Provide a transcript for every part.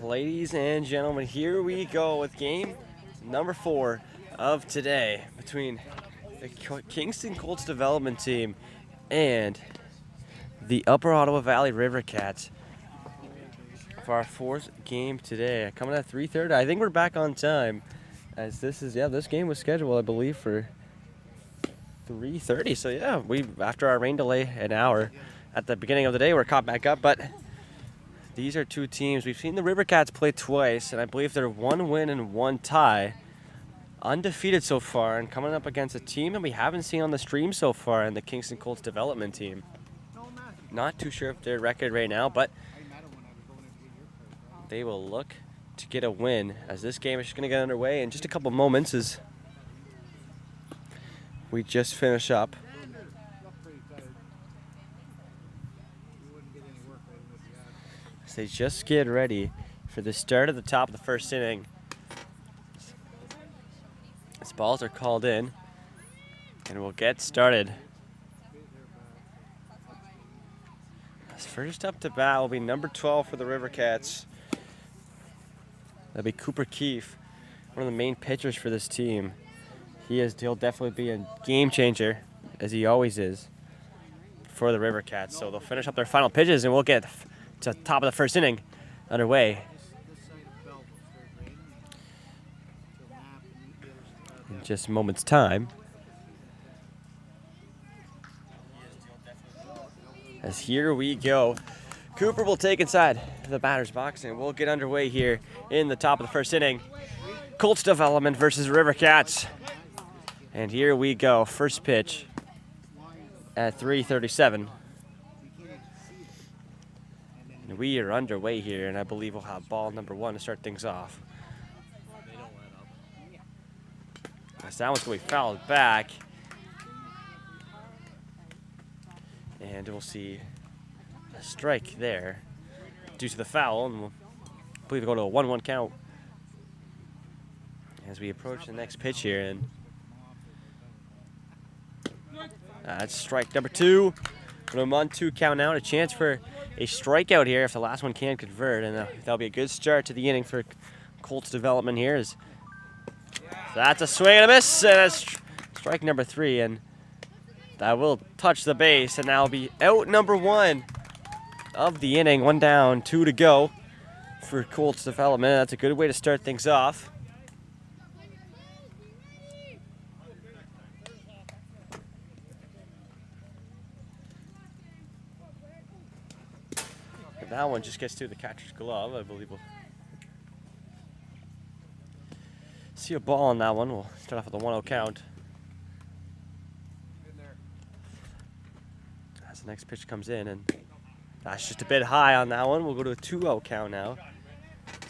Ladies and gentlemen, here we go with game number 4 of today between the Kingston Colts development team and the Upper Ottawa Valley Rivercats for our 4th game today. Coming at 3:30. I think we're back on time, as this game was scheduled, I believe, for 3:30. So yeah, we after our rain delay an hour at the beginning of the day, we're caught back up. But these are two teams. We've seen the Rivercats play twice, and I believe they're 1 win and 1 tie. Undefeated so far, and coming up against a team that we haven't seen on the stream so far in the Kingston Colts development team. Not too sure of their record right now, but they will look to get a win, as this game is just going to get underway in just a couple moments as we just finish up. So they just get ready for the start of the top of the first inning. As balls are called in, and we'll get started. First up to bat will be number 12 for the Rivercats. That'll be Cooper Keefe, one of the main pitchers for this team. He'll definitely be a game changer, as he always is, for the Rivercats. So they'll finish up their final pitches, and we'll get to the top of the first inning underway. In just a moment's time. As here we go. Cooper will take inside the batter's box, and we'll get underway here in the top of the first inning. Colts development versus Rivercats. And here we go. First pitch at 3:37. And we are underway here, and I believe we'll have ball number 1 to start things off. As that one's going to be fouled back. And we'll see a strike there due to the foul, and we'll believe we'll go to a 1-1 count as we approach the next pitch here. And that's strike number 2. Going to 1-2 count now. A chance for a strikeout here if the last one can convert, and that'll be a good start to the inning for Colts development here. That's a swing and a miss, and that's strike number 3, and that will touch the base, and that'll be out number 1 of the inning. 1 down, 2 to go for Colts development. That's a good way to start things off. If that one just gets through the catcher's glove, I believe we'll see a ball on that one. We'll start off with a 1-0 count. The next pitch comes in, and that's just a bit high on that one. We'll go to a 2-0 count now.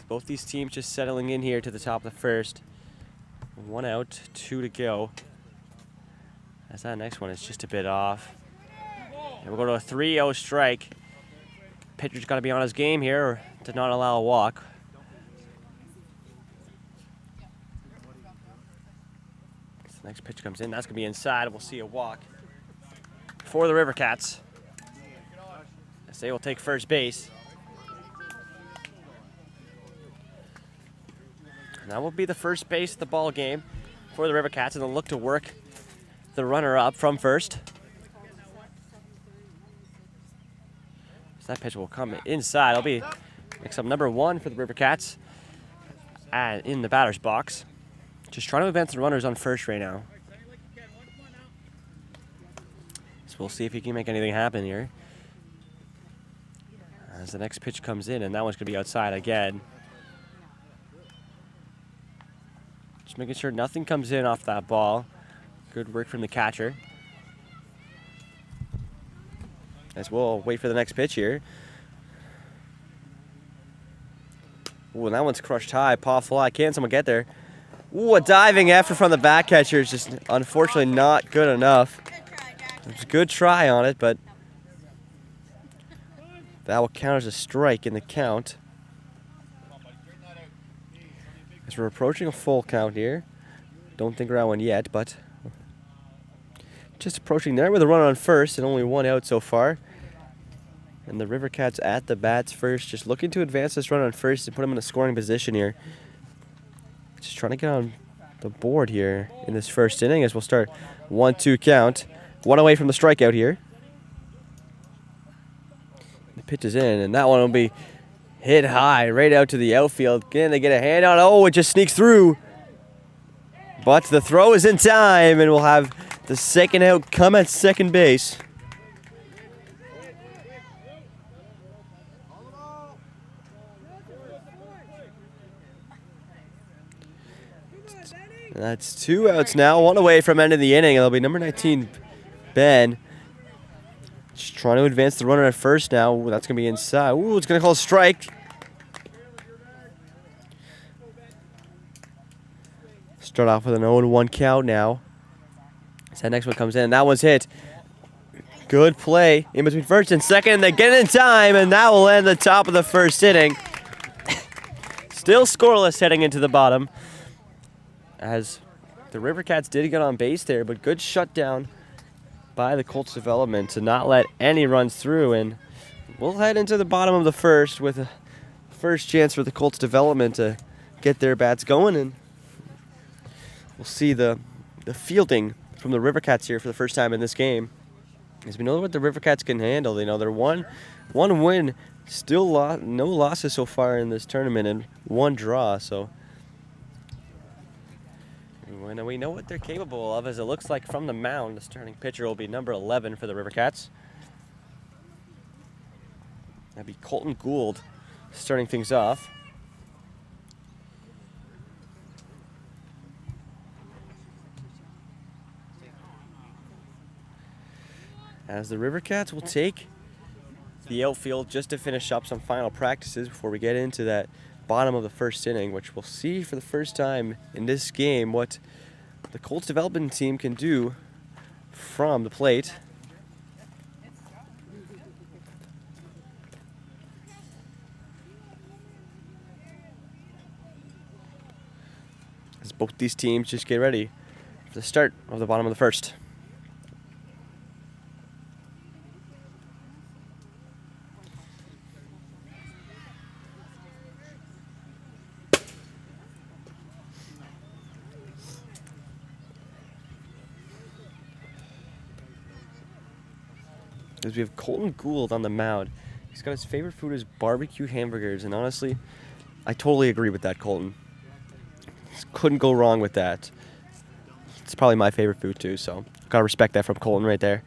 Both these teams just settling in here to the top of the first. 1 out, 2 to go. As that next one is just a bit off. And we'll go to a 3-0 strike. Pitcher's got to be on his game here or to not allow a walk. So the next pitch comes in. That's going to be inside. We'll see a walk for the Rivercats, as they will take first base. And that will be the first base of the ball game for the Rivercats, and they'll look to work the runner up from first. So that pitch will come inside. It'll be mix-up number 1 for the Rivercats in the batter's box. Just trying to advance the runners on first right now. We'll see if he can make anything happen here. As the next pitch comes in, and that one's going to be outside again. Just making sure nothing comes in off that ball. Good work from the catcher. As we'll wait for the next pitch here. Ooh, and that one's crushed high. Paw fly. Can someone get there? Ooh, a diving effort from the back catcher is just unfortunately not good enough. It was a good try on it, but that will count as a strike in the count. As we're approaching a full count here. Don't think we're at one yet, but just approaching there with a run on first and only 1 out so far. And the Rivercats at the bats first, just looking to advance this run on first and put them in a scoring position here. Just trying to get on the board here in this first inning as we'll start 1-2 count. One away from the strikeout here. The pitch is in, and that one will be hit high right out to the outfield. Again, they get a hand on. Oh, it just sneaks through. But the throw is in time, and we'll have the second out come at second base. That's 2 outs now, 1 away from ending the inning. It'll be number 19, Ben. Just trying to advance the runner at first now. Ooh, that's going to be inside. Ooh, it's going to call a strike. Start off with an 0-1 count now. So that next one comes in. That one's hit. Good play in between first and second. They get it in time, and that will end the top of the first inning. Still scoreless heading into the bottom, as the Rivercats did get on base there, but good shutdown by the Colts development to not let any runs through. And we'll head into the bottom of the first with a first chance for the Colts development to get their bats going, and we'll see the fielding from the Rivercats here for the first time in this game, as we know what the Rivercats can handle. You know, they're one win, still no losses so far in this tournament, and 1 draw. So we know what they're capable of, as it looks like from the mound, the starting pitcher will be number 11 for the Rivercats. That'd be Colton Gould starting things off. As the Rivercats will take the outfield just to finish up some final practices before we get into that bottom of the first inning, which we'll see for the first time in this game what the Colts development team can do from the plate. As both these teams just get ready for the start of the bottom of the first. As we have Colton Gould on the mound. He's got his favorite food is barbecue hamburgers, and honestly, I totally agree with that, Colton. Couldn't go wrong with that. It's probably my favorite food too, so gotta respect that from Colton right there.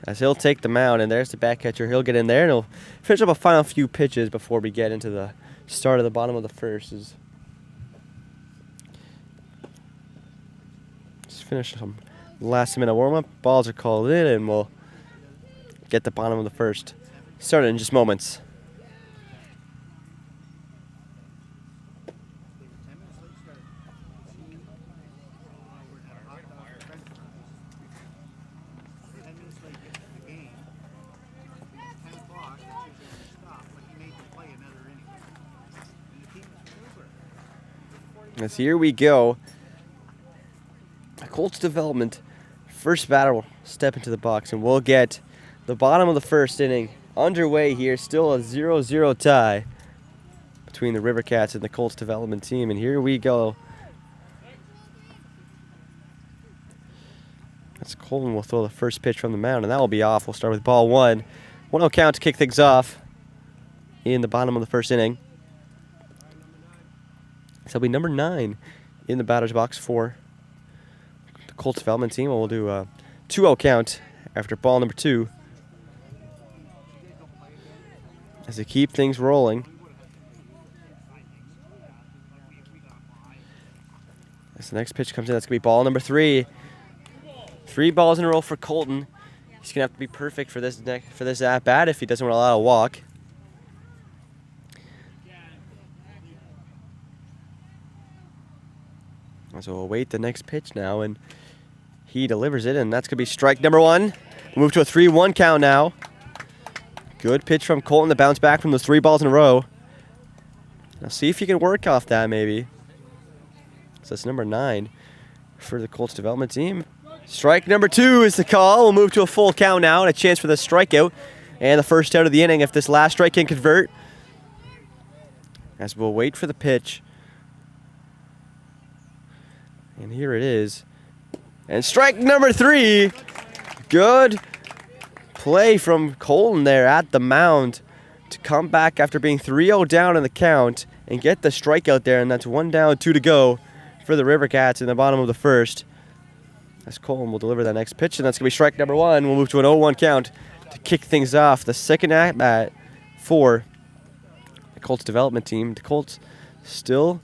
As he'll take the mound, and there's the back catcher. He'll get in there, and he'll finish up a final few pitches before we get into the start of the bottom of the first. Just finish some last minute warm-up. Balls are called in, and we'll get the bottom of the first started in just moments. As here we go. Colts development. First batter will step into the box, and we'll get the bottom of the first inning underway here. Still a 0-0 tie between the Rivercats and the Colts development team. And here we go. As Colton will throw the first pitch from the mound, and that will be off. We'll start with ball 1. 1-0 count to kick things off in the bottom of the first inning. So it'll be number 9 in the batter's box for the Colts development team. We'll do a 2-0 count after ball number 2. As they keep things rolling. As the next pitch comes in, that's going to be ball number 3. 3 balls in a row for Colton. He's going to have to be perfect for this at-bat if he doesn't want to allow a walk. So we'll wait the next pitch now, and he delivers it, and that's going to be strike number 1. We'll move to a 3-1 count now. Good pitch from Colton to bounce back from those 3 balls in a row. Now see if you can work off that maybe. So that's number 9 for the Colts development team. Strike number 2 is the call. We'll move to a full count now, and a chance for the strikeout. And the first out of the inning if this last strike can convert. As we'll wait for the pitch. And here it is. And strike number 3. Good play from Colton there at the mound to come back after being 3-0 down in the count and get the strikeout there. And that's 1 down, 2 to go for the Rivercats in the bottom of the first. As Colton will deliver that next pitch, and that's going to be strike number 1. We'll move to an 0-1 count to kick things off. The second at-bat for the Colts development team. The Colts still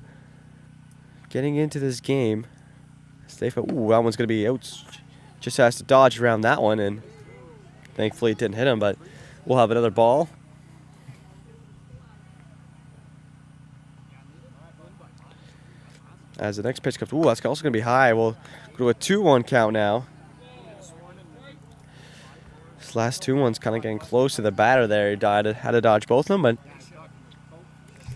getting into this game. Ooh, that one's going to be out. Just has to dodge around that one, and thankfully it didn't hit him, but we'll have another ball. As the next pitch comes, ooh, that's also going to be high. We'll go to a 2-1 count now. This last 2-1's kind of getting close to the batter there. He had to dodge both of them, but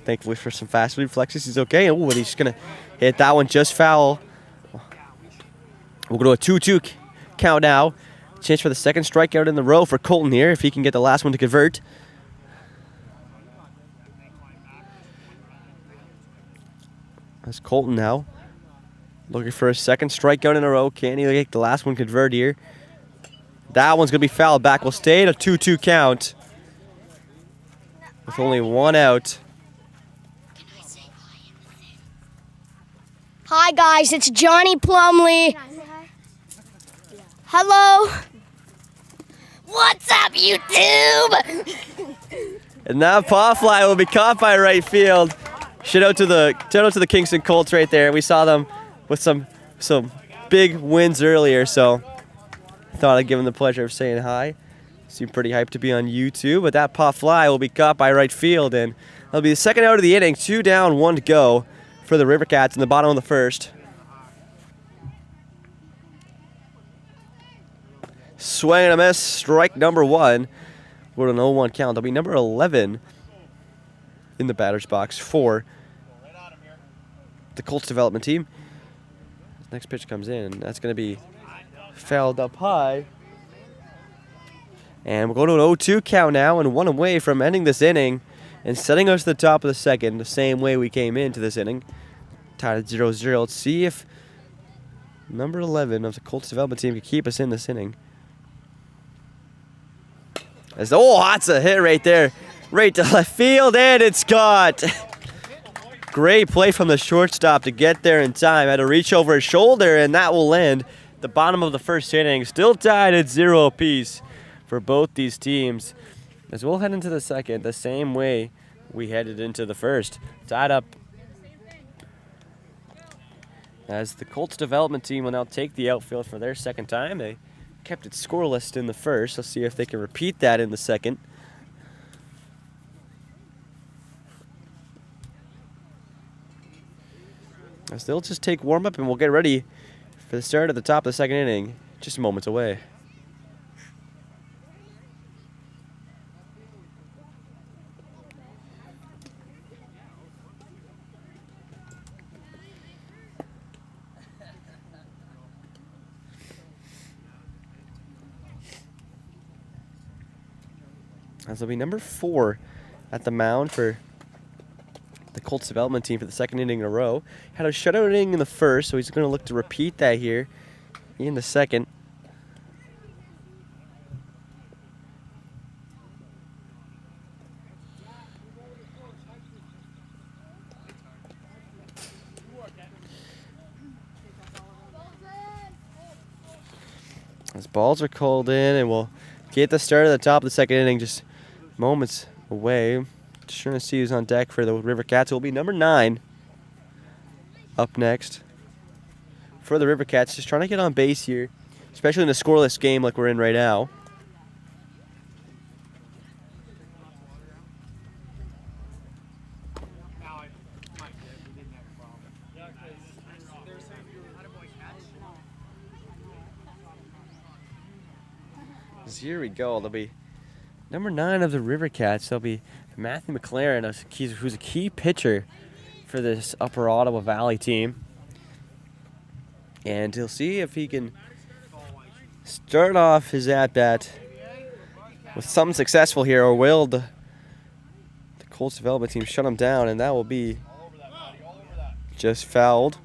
thankfully for some fast reflexes, he's okay. Ooh, and he's just going to hit that one just foul. We'll go to a 2-2 count now. Chance for the second strikeout in the row for Colton here, if he can get the last one to convert. That's Colton now. Looking for a second strikeout in a row. Can he get the last one convert here? That one's going to be fouled back. We'll stay at a 2-2 count with only 1 out. Hi guys, it's Johnny Plumley. Hello. What's up, YouTube? And that pop fly will be caught by right field. Shout out to the Kingston Colts right there. We saw them with some big wins earlier, so thought I'd give them the pleasure of saying hi. Seem pretty hyped to be on YouTube, but that pop fly will be caught by right field, and that'll be the second out of the inning. 2 down, 1 to go for the Rivercats in the bottom of the first. Swing and a miss, strike number 1. We're at an 0-1 count. That'll be number 11 in the batter's box for the Colts development team. Next pitch comes in. That's going to be fouled up high. And we'll go to an 0-2 count now, and 1 away from ending this inning and setting us to the top of the second, the same way we came into this inning. Tied at 0-0. Let's see if number 11 of the Colts development team can keep us in this inning. That's a hit right there. Right to left field, and it's caught. Great play from the shortstop to get there in time. Had to reach over his shoulder, and that will end the bottom of the first inning. Still tied at 0 apiece for both these teams. As we'll head into the second the same way we headed into the first. Tied up. As the Colts development team will now take the outfield for their second time. They kept it scoreless in the first. Let's see if they can repeat that in the second. As they'll just take warm-up, and we'll get ready for the start of the top of the second inning, just moments away. As will be number 4 at the mound for the Colts development team for the second inning in a row. Had a shutout inning in the first, so he's going to look to repeat that here in the second. As balls are called in, and we'll get the start of the top of the second inning just moments away. Just trying to see who's on deck for the Rivercats. It will be number 9 up next for the Rivercats. Just trying to get on base here, especially in a scoreless game like we're in right now. Here we go. There'll be number 9 of the Rivercats. There'll be Matthew McLaren, who's a key pitcher for this Upper Ottawa Valley team. And he'll see if he can start off his at-bat with something successful here, or will the Colts development team shut him down, and that will be just fouled.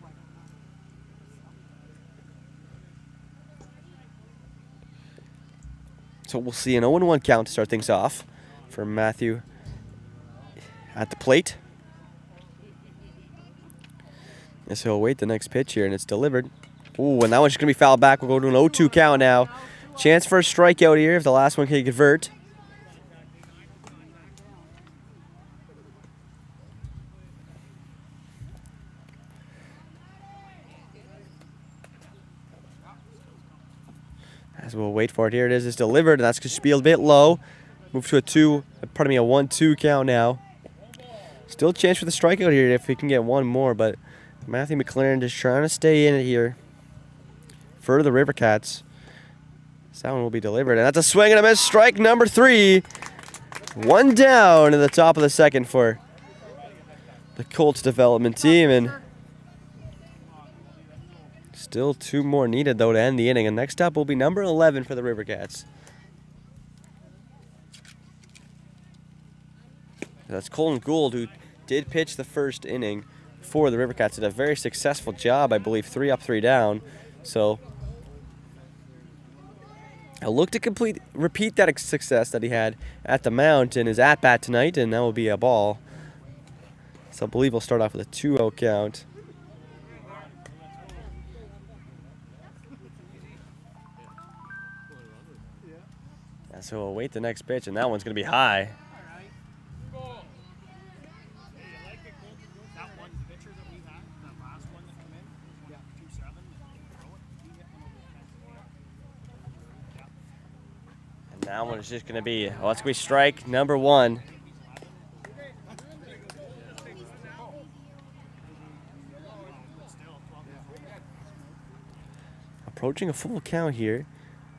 So we'll see an 0-1 count to start things off for Matthew at the plate. And so he'll wait the next pitch here, and it's delivered. Ooh, and that one's just going to be fouled back. We'll go to an 0-2 count now. Chance for a strikeout here if the last one can convert. As we'll wait for it, here it is. It's delivered, and that's going to be a bit low. Move to a 1-2 count now. Still a chance for the strikeout here if he can get one more, but Matthew McLaren just trying to stay in it here for the Rivercats. That one will be delivered, and that's a swing and a miss. Strike number 3. One down in the top of the second for the Colts development team, and still 2 more needed, though, to end the inning. And next up will be number 11 for the Rivercats. That's Colton Gould, who did pitch the first inning for the Rivercats. Did a very successful job, I believe, 3 up, 3 down. So I'll look to repeat that success that he had at the Mount in his at-bat tonight, and that will be a ball. So I believe we'll start off with a 2-0 count. So we'll wait the next pitch, and that one's going to be high. And that one is just going to be, well, it's going to be strike number 1. Approaching a full count here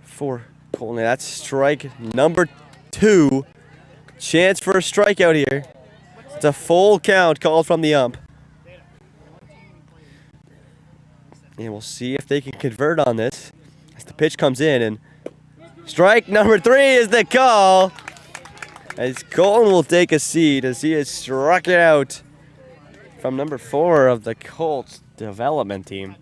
for Colton. That's strike number 2. Chance for a strikeout here. It's a full count called from the ump. And we'll see if they can convert on this as the pitch comes in. And strike number 3 is the call. As Colton will take a seat as he has struck it out from number 4 of the Colts development team.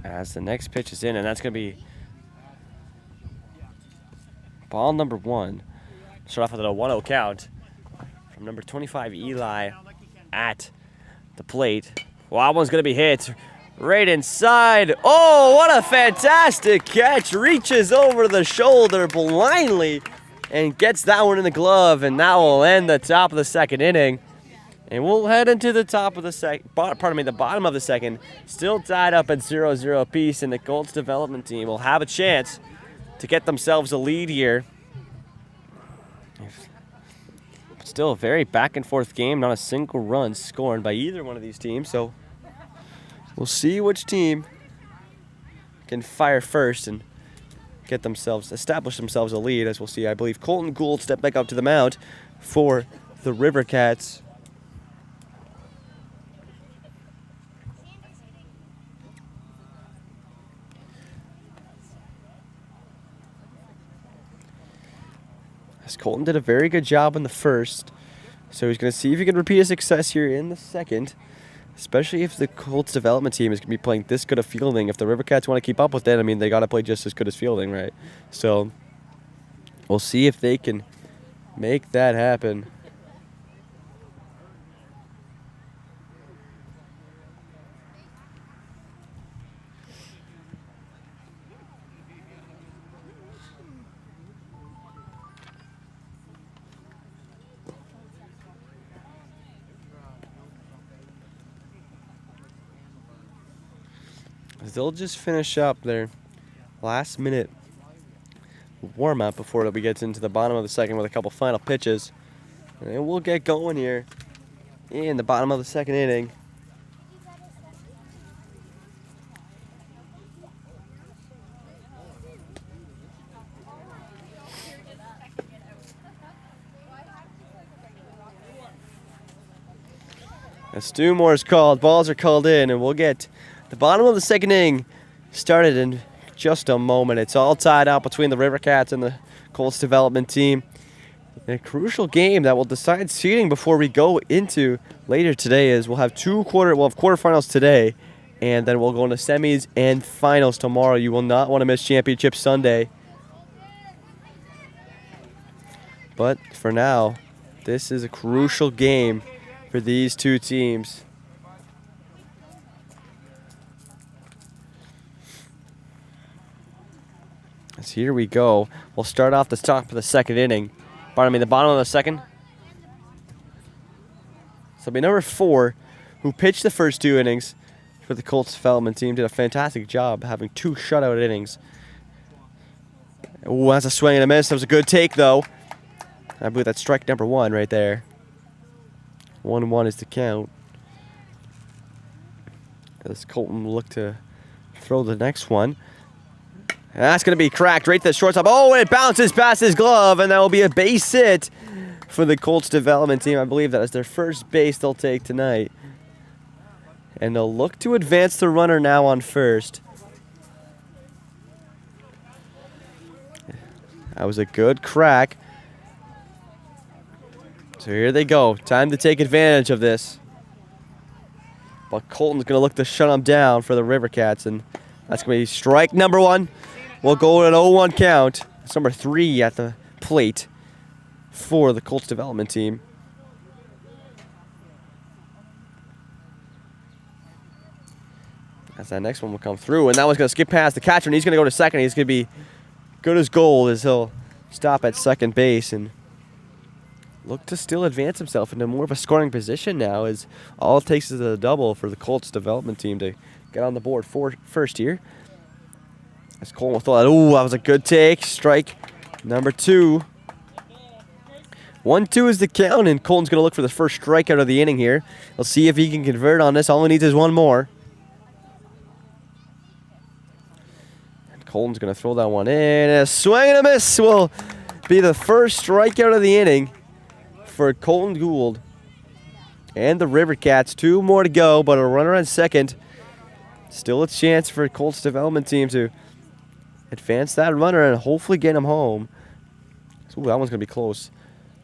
As the next pitch is in, and that's going to be ball number 1. Start off with a 1-0 count from number 25, Eli, at the plate. Well, that one's going to be hit right inside. Oh, what a fantastic catch. Reaches over the shoulder blindly and gets that one in the glove, and that will end the top of the second inning. And we'll head into the top of the the bottom of the second. Still tied up at 0-0 apiece, and the Colts development team will have a chance to get themselves a lead here. Still a very back and forth game, not a single run scored by either one of these teams. So we'll see which team can fire first and establish themselves a lead. As we'll see, I believe Colton Gould step back up to the mound for the Rivercats. Colton did a very good job in the first, so he's going to see if he can repeat his success here in the second, especially if the Colts development team is going to be playing this good of fielding. If the Rivercats want to keep up with it, I mean, they got to play just as good as fielding, right? So we'll see if they can make that happen. They'll just finish up their last minute warm-up before we get into the bottom of the second with a couple final pitches. And we'll get going here in the bottom of the second inning. As 2 more is called, balls are called in, and we'll get the bottom of the second inning started in just a moment. It's all tied up between the Rivercats and the Colts development team. In a crucial game that will decide seeding before we go into later today is we'll have quarterfinals today, and then we'll go into semis and finals tomorrow. You will not want to miss Championship Sunday. But for now, this is a crucial game for these 2 teams. As here we go. We'll start off the top of the second inning. The bottom of the second. So it'll be number 4, who pitched the first 2 innings for the Colts development team. Did a fantastic job having 2 shutout innings. Ooh, that's a swing and a miss. That was a good take, though. I believe that's strike number 1 right there. 1-1 is the count. As Colton will look to throw the next one. And that's going to be cracked right to the shortstop. Oh, and it bounces past his glove, and that will be a base hit for the Colts development team. I believe that is their first base they'll take tonight. And they'll look to advance the runner now on first. That was a good crack. So here they go. Time to take advantage of this. But Colton's going to look to shut him down for the Rivercats, and that's going to be strike number 1. We'll go at an 0-1 count. It's number 3 at the plate for the Colts development team. As that next one will come through, and that one's going to skip past the catcher, and he's going to go to second. He's going to be good as gold as he'll stop at second base and look to still advance himself into more of a scoring position now, as all it takes is a double for the Colts development team to get on the board for first here. As Colton will throw that. Ooh, that was a good take. Strike number 2. 1-2 is the count, and Colton's going to look for the first strikeout of the inning here. We'll see if he can convert on this. All he needs is 1 more. And Colton's going to throw that one in. A swing and a miss will be the first strikeout of the inning for Colton Gould and the Rivercats. 2 more to go, but a runner on second. Still a chance for Colts development team to advance that runner and hopefully get him home. Ooh, that one's going to be close.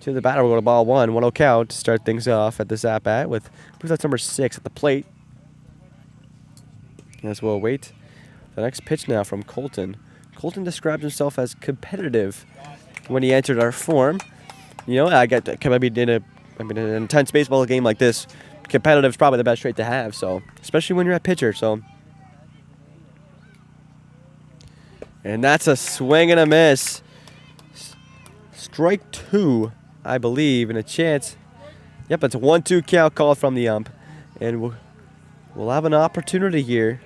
To the batter, we'll go to ball 1. 1-0 count to start things off at this at-bat with, I believe that's number 6 at the plate. As we'll wait the next pitch now from Colton. Colton describes himself as competitive when he entered our form. You know, in an intense baseball game like this, competitive is probably the best trait to have, so especially when you're a pitcher. So, and that's a swing and a miss. Strike 2, I believe, and a chance. Yep, it's a 1-2 count called from the ump, and we'll have an opportunity here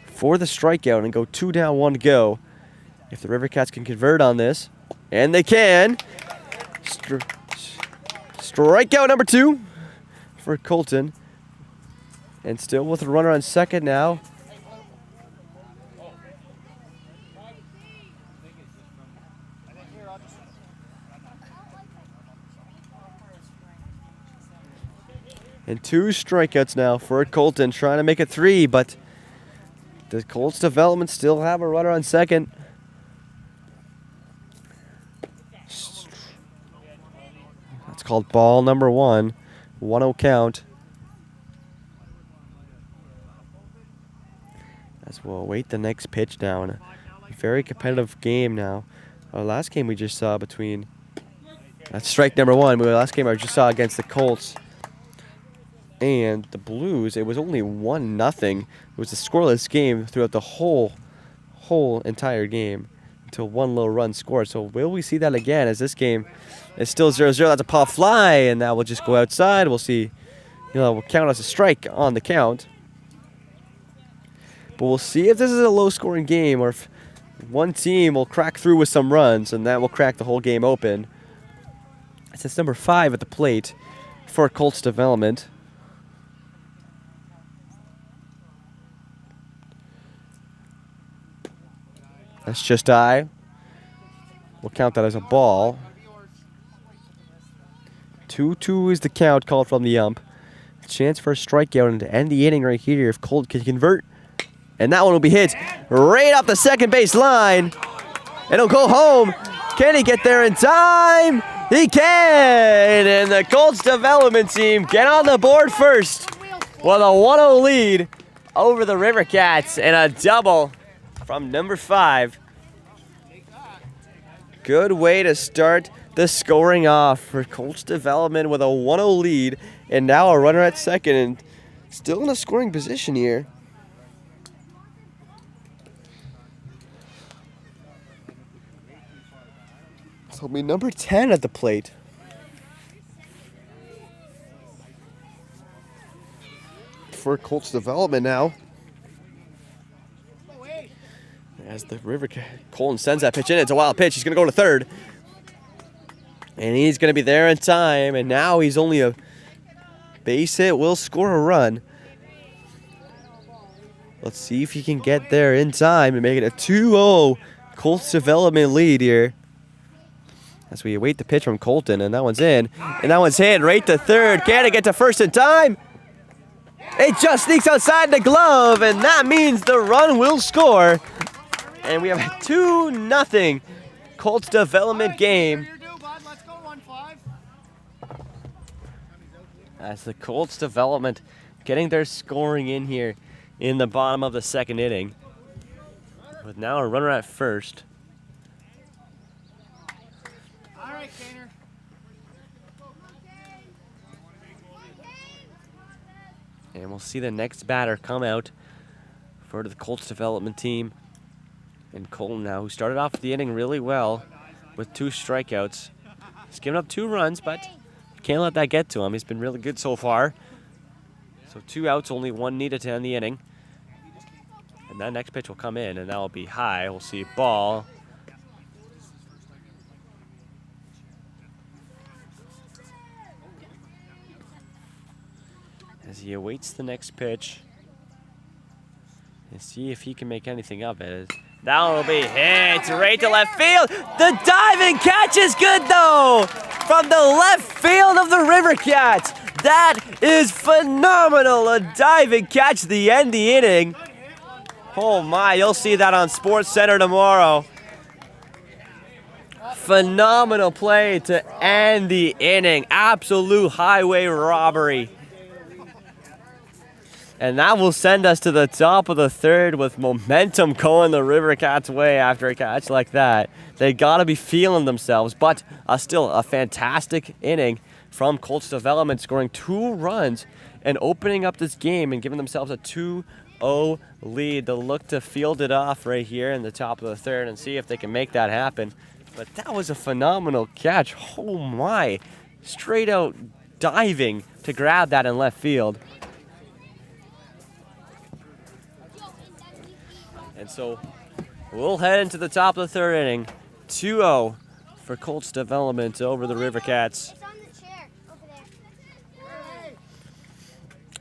for the strikeout and go 2 down, 1 to go. If the Rivercats can convert on this, and they can. Strikeout number 2 for Colton. And still with a runner on second now. And 2 strikeouts now for Colton, trying to make it 3, but the Colts development still have a runner on second. That's called ball number 1. 1-0 count. As we'll await the next pitch now in a very competitive game now. Our last game we just saw between, that's strike number 1, but the last game I just saw against the Colts and the Blues, it was only 1-0. It was a scoreless game throughout the whole entire game until 1 low run scored. So will we see that again, as this game is still 0-0? That's a pop fly, and that will just go outside. We'll see, we'll count as a strike on the count. But we'll see if this is a low-scoring game or if one team will crack through with some runs, and that will crack the whole game open. It's number 5 at the plate for Colts development. That's just I. We'll count that as a ball. 2-2 is the count called from the ump. Chance for a strikeout and to end the inning right here if Colt can convert. And that one will be hit right off the second base line. And he'll go home. Can he get there in time? He can! And the Colts development team get on the board first with a 1-0 lead over the Rivercats and a double from number 5. Good way to start the scoring off for Colts development with a 1-0 lead, and now a runner at second and still in a scoring position here. So it'll be number 10 at the plate. For Colts development now. As the Colton sends that pitch in, it's a wild pitch. He's going to go to third. And he's going to be there in time. And now he's only a base hit. Will score a run. Let's see if he can get there in time and make it a 2-0 Colts development lead here. As we await the pitch from Colton. And that one's in. And that one's hit right to third. Can it get to first in time? It just sneaks outside the glove. And that means the run will score. And we have a 2-0 Colts development game. As the Colts development getting their scoring in here in the bottom of the second inning. With now a runner at first. All right, Kaner. And we'll see the next batter come out for the Colts development team. And Colton now, who started off the inning really well with 2 strikeouts. He's given up 2 runs, but can't let that get to him. He's been really good so far. So 2 outs, only 1 needed to end the inning. And that next pitch will come in, and that will be high. We'll see ball. As he awaits the next pitch. And see if he can make anything of it. That one will be hit right to left field. The diving catch is good, though, from the left field of the Rivercats. That is phenomenal. A diving catch to end the inning. Oh, my. You'll see that on SportsCenter tomorrow. Phenomenal play to end the inning. Absolute highway robbery. And that will send us to the top of the third with momentum going the Rivercats' way after a catch like that. They got to be feeling themselves, but still a fantastic inning from Colts development, scoring 2 runs and opening up this game and giving themselves a 2-0 lead. They'll look to field it off right here in the top of the third and see if they can make that happen. But that was a phenomenal catch. Oh my, straight out diving to grab that in left field. And so we'll head into the top of the third inning. 2-0 for Colts development over the Rivercats.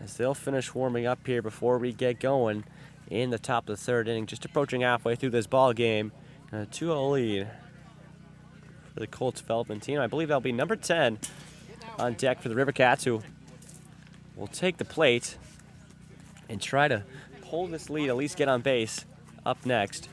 As they'll finish warming up here before we get going in the top of the third inning. Just approaching halfway through this ball game. And a 2-0 lead for the Colts development team. I believe that'll be number 10 on deck for the Rivercats, who will take the plate and try to hold this lead, at least get on base. Up next.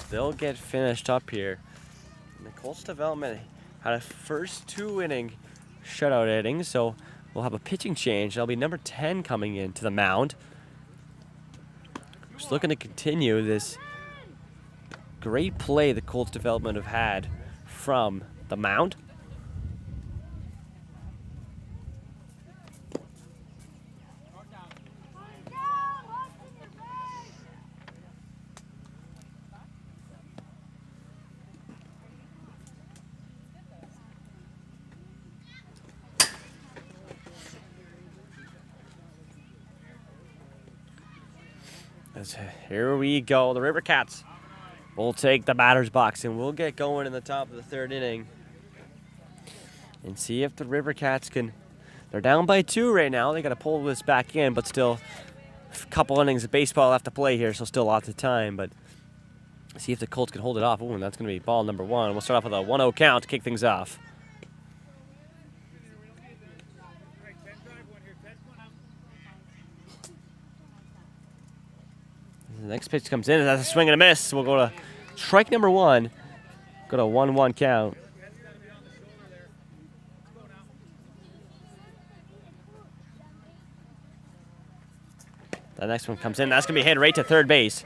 They'll get finished up here. And the Colts development had a first 2 inning shutout inning, so we'll have a pitching change. That'll be number 10 coming in to the mound. Just looking to continue this great play the Colts development have had from the mound. Here we go. The Rivercats will take the batter's box, and we'll get going in the top of the third inning and see if the Rivercats can. They're down by 2 right now. They got to pull this back in, but still a couple innings of baseball left to play here, so still lots of time. But see if the Colts can hold it off. Ooh, and that's going to be ball number 1. We'll start off with a 1-0 count to kick things off. The next pitch comes in, and that's a swing and a miss. We'll go to strike number 1. Go to 1-1 count. The next one comes in. That's going to be hit right to third base.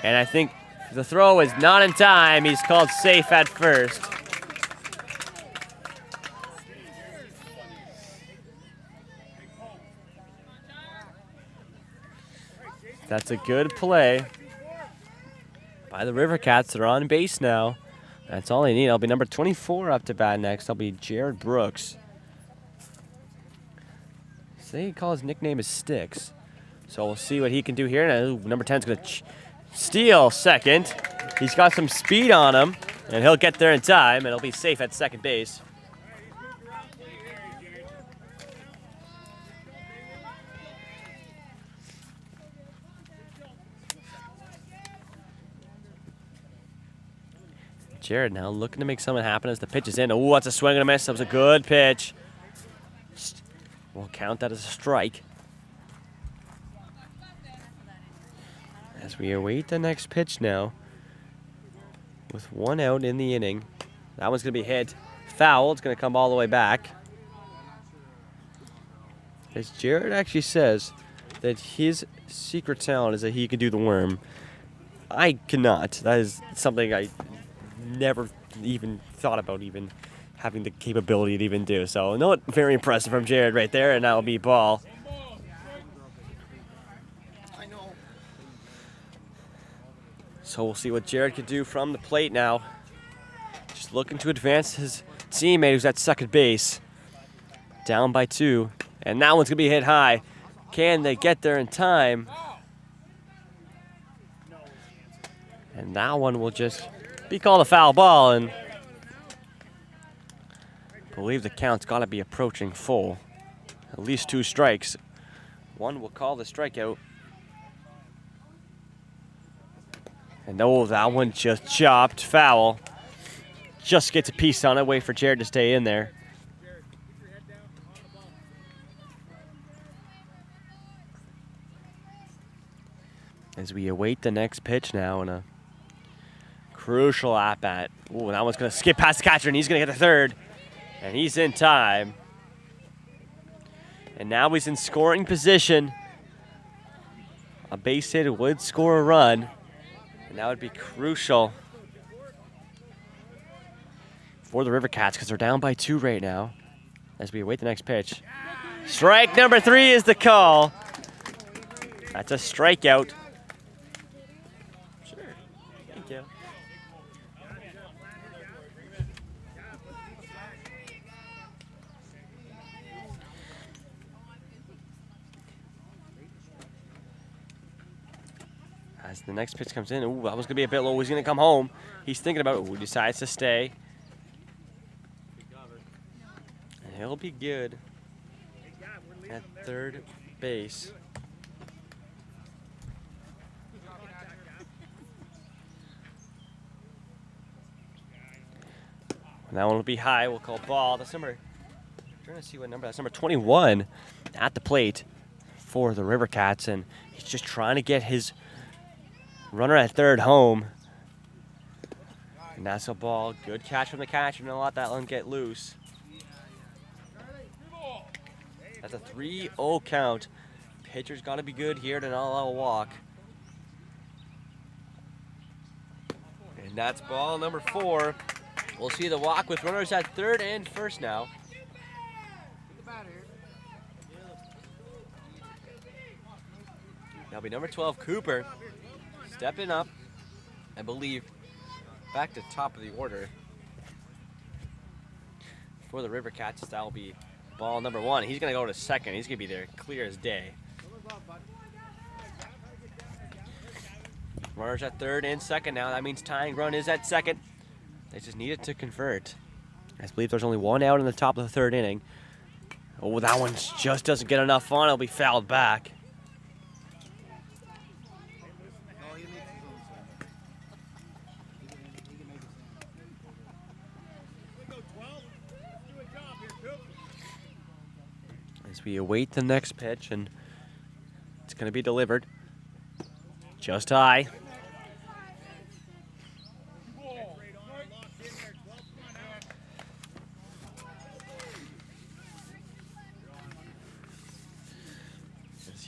And I think the throw is not in time. He's called safe at first. That's a good play by the Rivercats. They're on base now. That's all they need. It'll be number 24 up to bat next. That'll be Jared Brooks. They call his nickname is Sticks. So we'll see what he can do here. Now, number 10 is going to steal second. He's got some speed on him, and he'll get there in time, and he'll be safe at second base. Jared now looking to make something happen as the pitch is in. Oh, that's a swing and a miss. That was a good pitch. We'll count that as a strike. As we await the next pitch now, with 1 out in the inning. That one's going to be hit foul. It's going to come all the way back. As Jared actually says that his secret talent is that he can do the worm. I cannot. That is something I never even thought about even having the capability to even do. So, no, very impressive from Jared right there, and that will be ball. So we'll see what Jared can do from the plate now. Just looking to advance his teammate who's at second base. Down by 2. And that one's going to be hit high. Can they get there in time? And that one will just be called a foul ball. And I believe the count's got to be approaching full. At least 2 strikes. One will call the strikeout. And oh, that one just chopped foul. Just gets a piece on it. Wait for Jared to stay in there. As we await the next pitch now in a crucial at-bat. Ooh, that one's going to skip past the catcher, and he's going to get the third. And he's in time. And now he's in scoring position. A base hit would score a run. And that would be crucial for the Rivercats because they're down by 2 right now as we await the next pitch. Strike number 3 is the call. That's a strikeout. Sure. Thank you. As the next pitch comes in, ooh, that was going to be a bit low. He's going to come home. He's thinking about it. Ooh, decides to stay. And he'll be good at third base. And that one will be high. We'll call ball. That's number, I'm trying to see what number. That's number 21 at the plate for the Rivercats. And he's just trying to get his runner at third home. And that's a ball. Good catch from the catcher. And let that one get loose. That's a 3-0 count. Pitcher's got to be good here to not allow a walk. And that's ball number 4. We'll see the walk with runners at third and first now. That'll be number 12, Cooper. Stepping up, I believe, back to top of the order. For the Rivercats, that'll be ball number 1. He's going to go to second. He's going to be there clear as day. Runners at third and second now. That means tying run is at second. They just needed to convert. I believe there's only one out in the top of the third inning. Oh, that one just doesn't get enough on. It'll be fouled back. As we await the next pitch, and it's going to be delivered. Just high.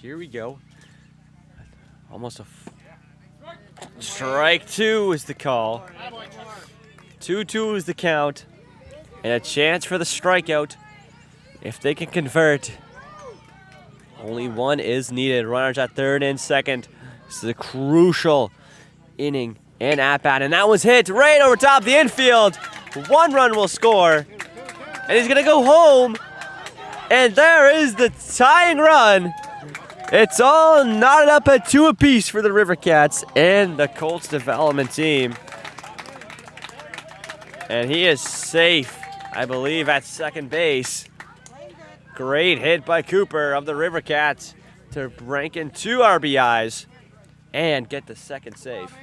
Here we go. Almost a strike two is the call. 2-2 is the count. And a chance for the strikeout. If they can convert, only one is needed. Runners at third and second. This is a crucial inning and at-bat. And that was hit right over top the infield. 1 run will score. And he's going to go home. And there is the tying run. It's all knotted up at 2 apiece for the Rivercats and the Colts development team. And he is safe, I believe, at second base. Great hit by Cooper of the Rivercats to rank in 2 RBIs and get the second save.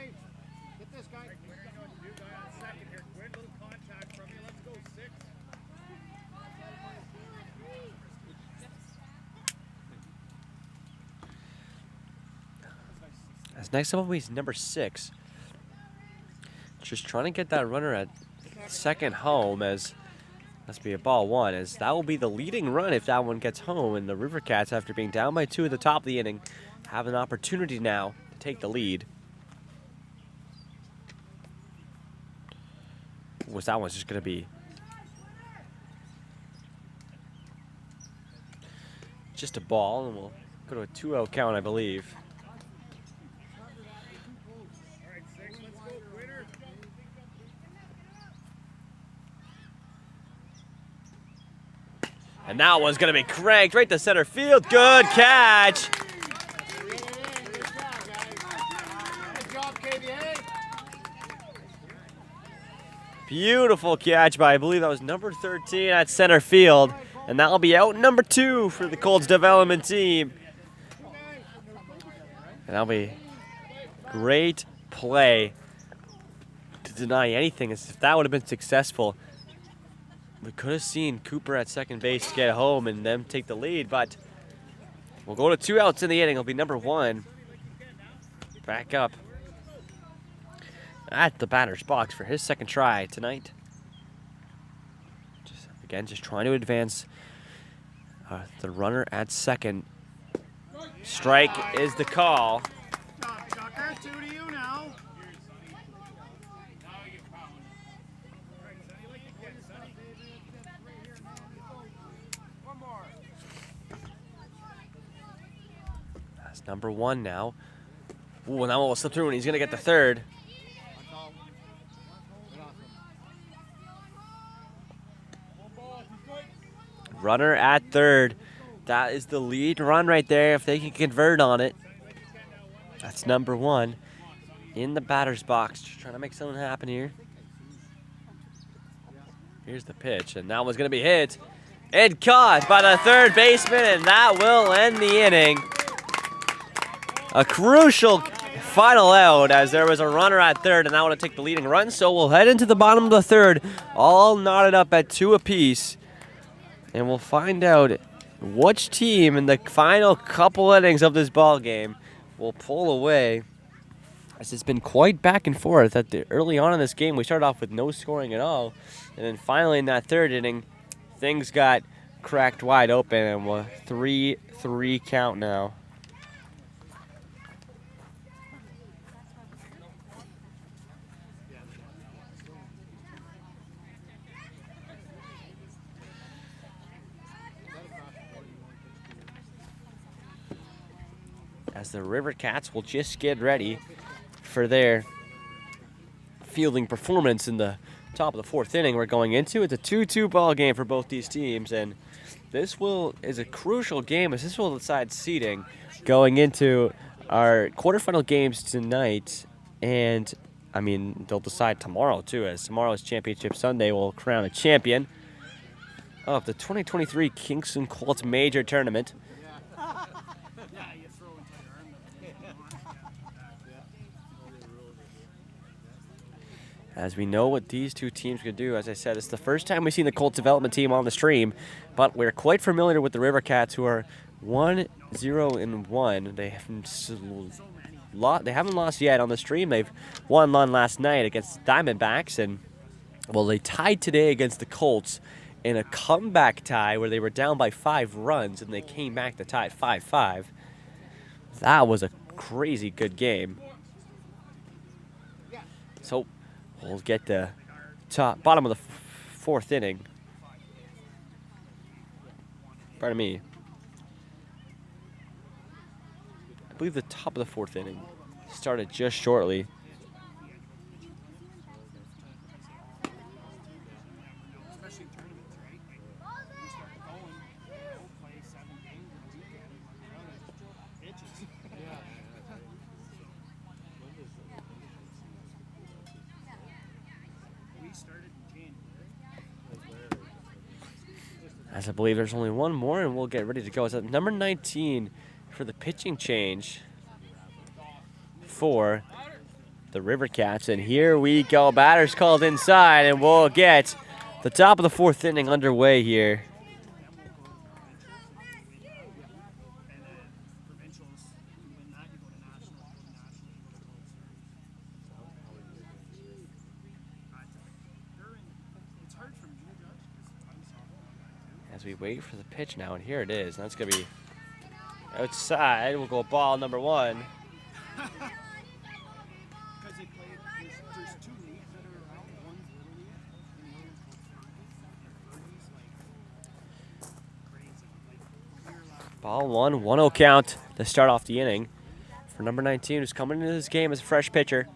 As next up will be number 6. Just trying to get that runner at second home, as must be a ball 1, as that will be the leading run if that one gets home, and the Rivercats, after being down by 2 at the top of the inning, have an opportunity now to take the lead. Was that one's just going to be just a ball, and we'll go to a 2-0 count, I believe. And that one's going to be cranked right to center field. Good catch. Beautiful catch by, I believe that was number 13 at center field. And that'll be out number 2 for the Colts development team. And that'll be great play to deny anything, as if that would have been successful. We could have seen Cooper at second base get home and them take the lead, but we'll go to 2 outs in the inning. It'll be number 1. Back up at the batter's box for his second try tonight. Just trying to advance the runner at second. Strike is the call. That's number 1 now. Ooh, and that one will slip through, and he's going to get the third. Runner at third. That is the lead run right there if they can convert on it. That's number 1 in the batter's box. Just trying to make something happen here. Here's the pitch, and that one's going to be hit and caught by the third baseman, and that will end the inning. A crucial final out, as there was a runner at third, and that would take the leading run. So we'll head into the bottom of the third, all knotted up at 2 apiece. And we'll find out which team in the final couple innings of this ball game will pull away. As it's been quite back and forth. Early on in this game, we started off with no scoring at all. And then finally in that third inning, things got cracked wide open, and we're 3-3 count now. As the Rivercats will just get ready for their fielding performance in the top of the 4th inning we're going into. It's a 2-2 ball game for both these teams, and this is a crucial game, as this will decide seeding going into our quarterfinal games tonight And, I mean, they'll decide tomorrow, too, as tomorrow's Championship Sunday will crown a champion of the 2023 Kingston Colts Major Tournament. As we know what these two teams could do, as I said, it's the first time we've seen the Colts development team on the stream, but we're quite familiar with the Rivercats, who are 1-0-1. They haven't lost yet on the stream. They've won last night against Diamondbacks, and well, they tied today against the Colts in a comeback tie where they were down by 5 runs, and they came back to tie at 5-5. That was a crazy good game. So we'll get the bottom of the 4th inning. Pardon me. I believe the top of the 4th inning started just shortly. As I believe there's only one more, and we'll get ready to go. It's at number 19 for the pitching change for the Rivercats. And here we go. Batters called inside, and we'll get the top of the 4th inning underway here. As we wait for the pitch now, and here it is. That's going to be outside. We'll go ball number 1. Ball 1, 1-0 count to start off the inning for number 19, who's coming into this game as a fresh pitcher.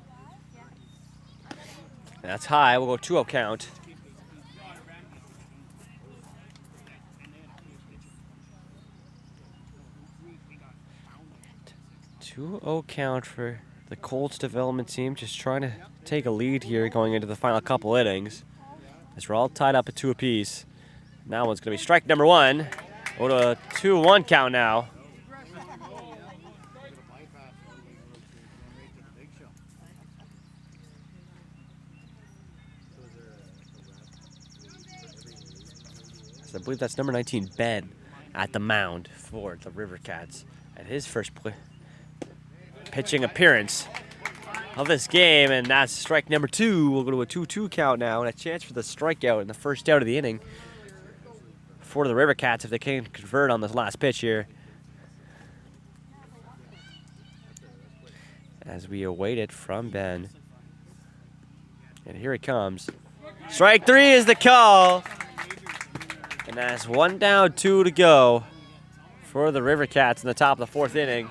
And that's high. We'll go 2-0 count. 2-0 count for the Colts development team, just trying to take a lead here going into the final couple innings. As we're all tied up at 2 apiece. Now one's going to be strike number 1. Go to a 2-1 count now. So I believe that's number 19, Ben, at the mound for the Rivercats at his first pitching appearance of this game, and that's strike number 2. We'll go to a 2-2 count now, and a chance for the strikeout in the first out of the inning for the Rivercats if they can convert on this last pitch here. As we await it from Ben. And here it comes. Strike 3 is the call. And that's 1 down, 2 to go for the Rivercats in the top of the 4th inning.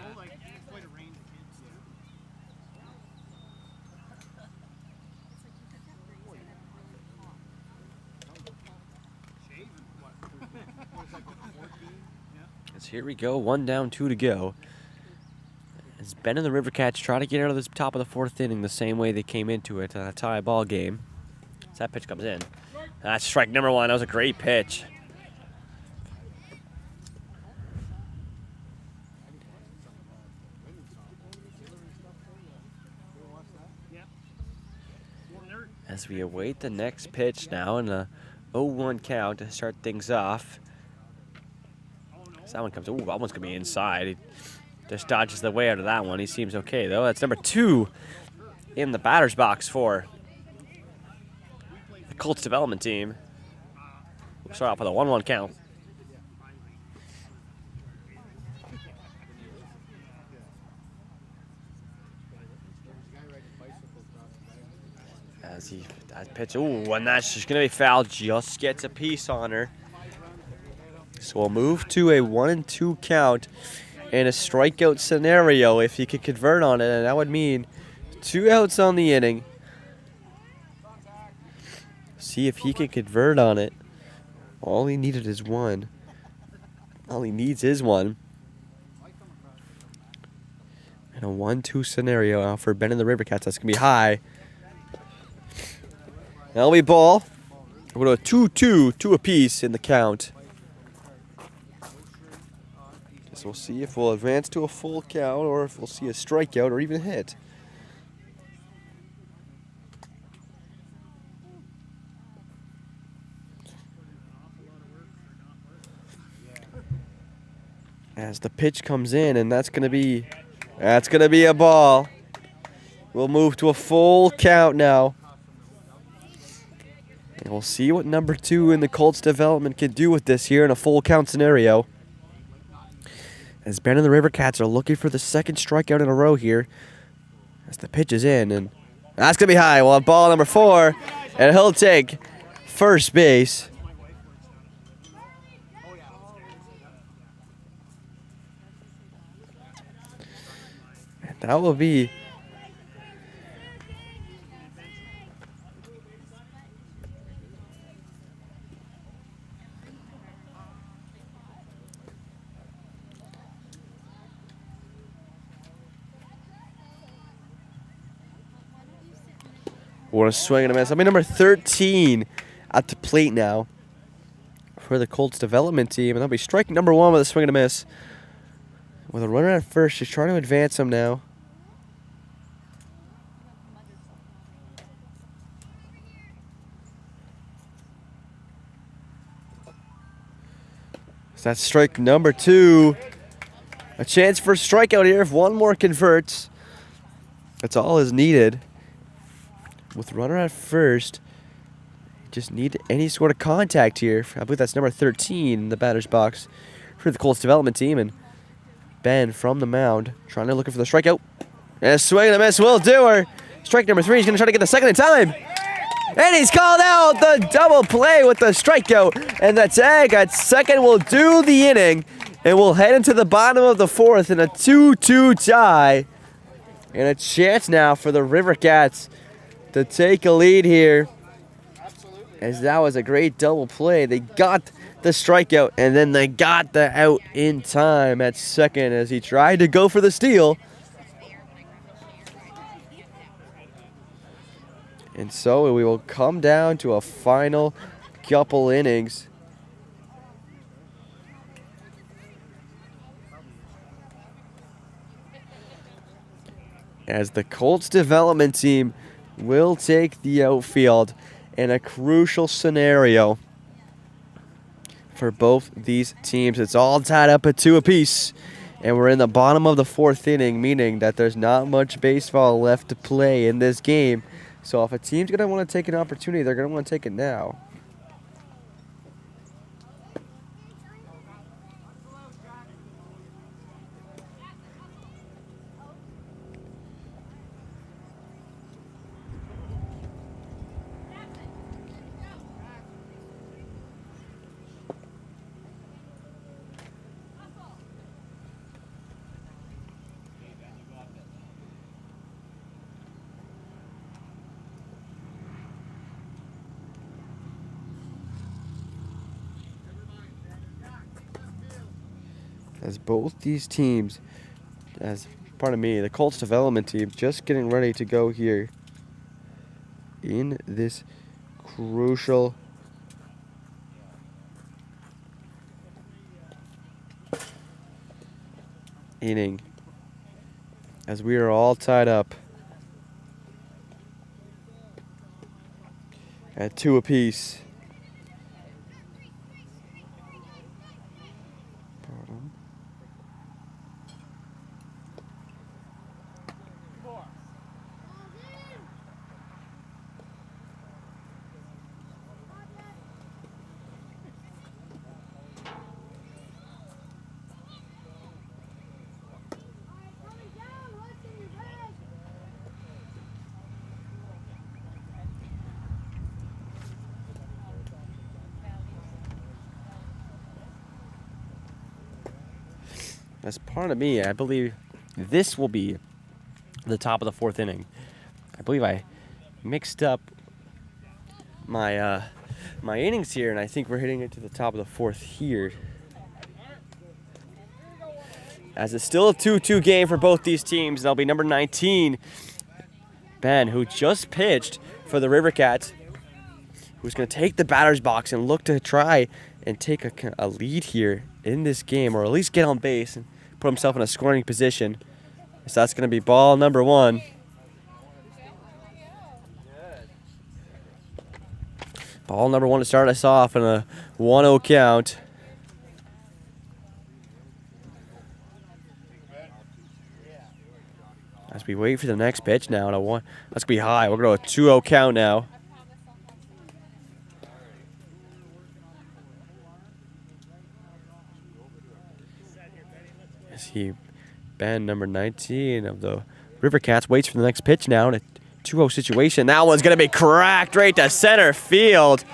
Here we go, 1 down, 2 to go. As Ben and the Rivercats try to get out of this top of the 4th inning the same way they came into it, a tie ball game. As that pitch comes in. That's strike number 1. That was a great pitch. As we await the next pitch now in a 0-1 count to start things off. So that one comes, ooh, that one's going to be inside. He just dodges the way out of that one. He seems okay, though. That's number 2 in the batter's box for the Colts development team. We'll start off with a 1-1 count. As that pitch, ooh, and that's just going to be fouled. Just gets a piece on her. So we'll move to a 1-2 count in a strikeout scenario if he could convert on it, and that would mean 2 outs on the inning. See if he can convert on it. All he needed is 1. All he needs is 1. And a 1-2 scenario now for Ben and the Rivercats. That's going to be high. That'll be ball. We'll go to a 2-2, 2 apiece in the count. So we'll see if we'll advance to a full count or if we'll see a strikeout or even a hit. As the pitch comes in, and that's gonna be a ball. We'll move to a full count now. And we'll see what number 2 in the Colts development can do with this here in a full count scenario. As Ben and the Rivercats are looking for the second strikeout in a row here. As the pitch is in, and that's gonna be high. We'll have ball number 4, and he'll take first base. That will be what a swing and a miss. I mean, number 13 at the plate now for the Colts development team, and that'll be strike number 1 with a swing and a miss. With a runner at first, she's trying to advance him now. So that's strike number 2. A chance for a strikeout here if one more converts. That's all is needed. With runner at first, just need any sort of contact here. I believe that's number 13 in the batter's box for the Colts development team. And Ben from the mound trying to look for the strikeout. And a swing and a miss will do her. Strike number 3. He's going to try to get the second in time. And he's called out. The double play with the strikeout. And the tag at second will do the inning. And we'll head into the bottom of the 4th in a 2-2 tie. And a chance now for the Rivercats to take a lead here. As that was a great double play. They got the strikeout, and then they got the out in time at second as he tried to go for the steal. And so we will come down to a final couple innings. As the Colts development team will take the outfield in a crucial scenario for both these teams. It's all tied up at 2 apiece, and we're in the bottom of the 4th inning, meaning that there's not much baseball left to play in this game. So if a team's going to want to take an opportunity, they're going to want to take it now. As both these teams, the Colts development team just getting ready to go here in this crucial inning as we are all tied up at 2 apiece. As part of me, I believe this will be the top of the 4th inning. I believe I mixed up my my innings here, and I think we're hitting it to the top of the 4th here. as it's still a 2-2 game for both these teams. That'll be number 19, Ben, who just pitched for the Rivercats, who's going to take the batter's box and look to try and take a lead here in this game, or at least get on base and put himself in a scoring position. So that's going to be ball number 1. Ball number 1 to start us off in a 1-0 count. As we wait for the next pitch now, that's going to be high. We're going to go a 2-0 count now. As Ben, number 19 of the Rivercats, waits for the next pitch now in a 2-0 situation. That one's going to be cracked right to center field.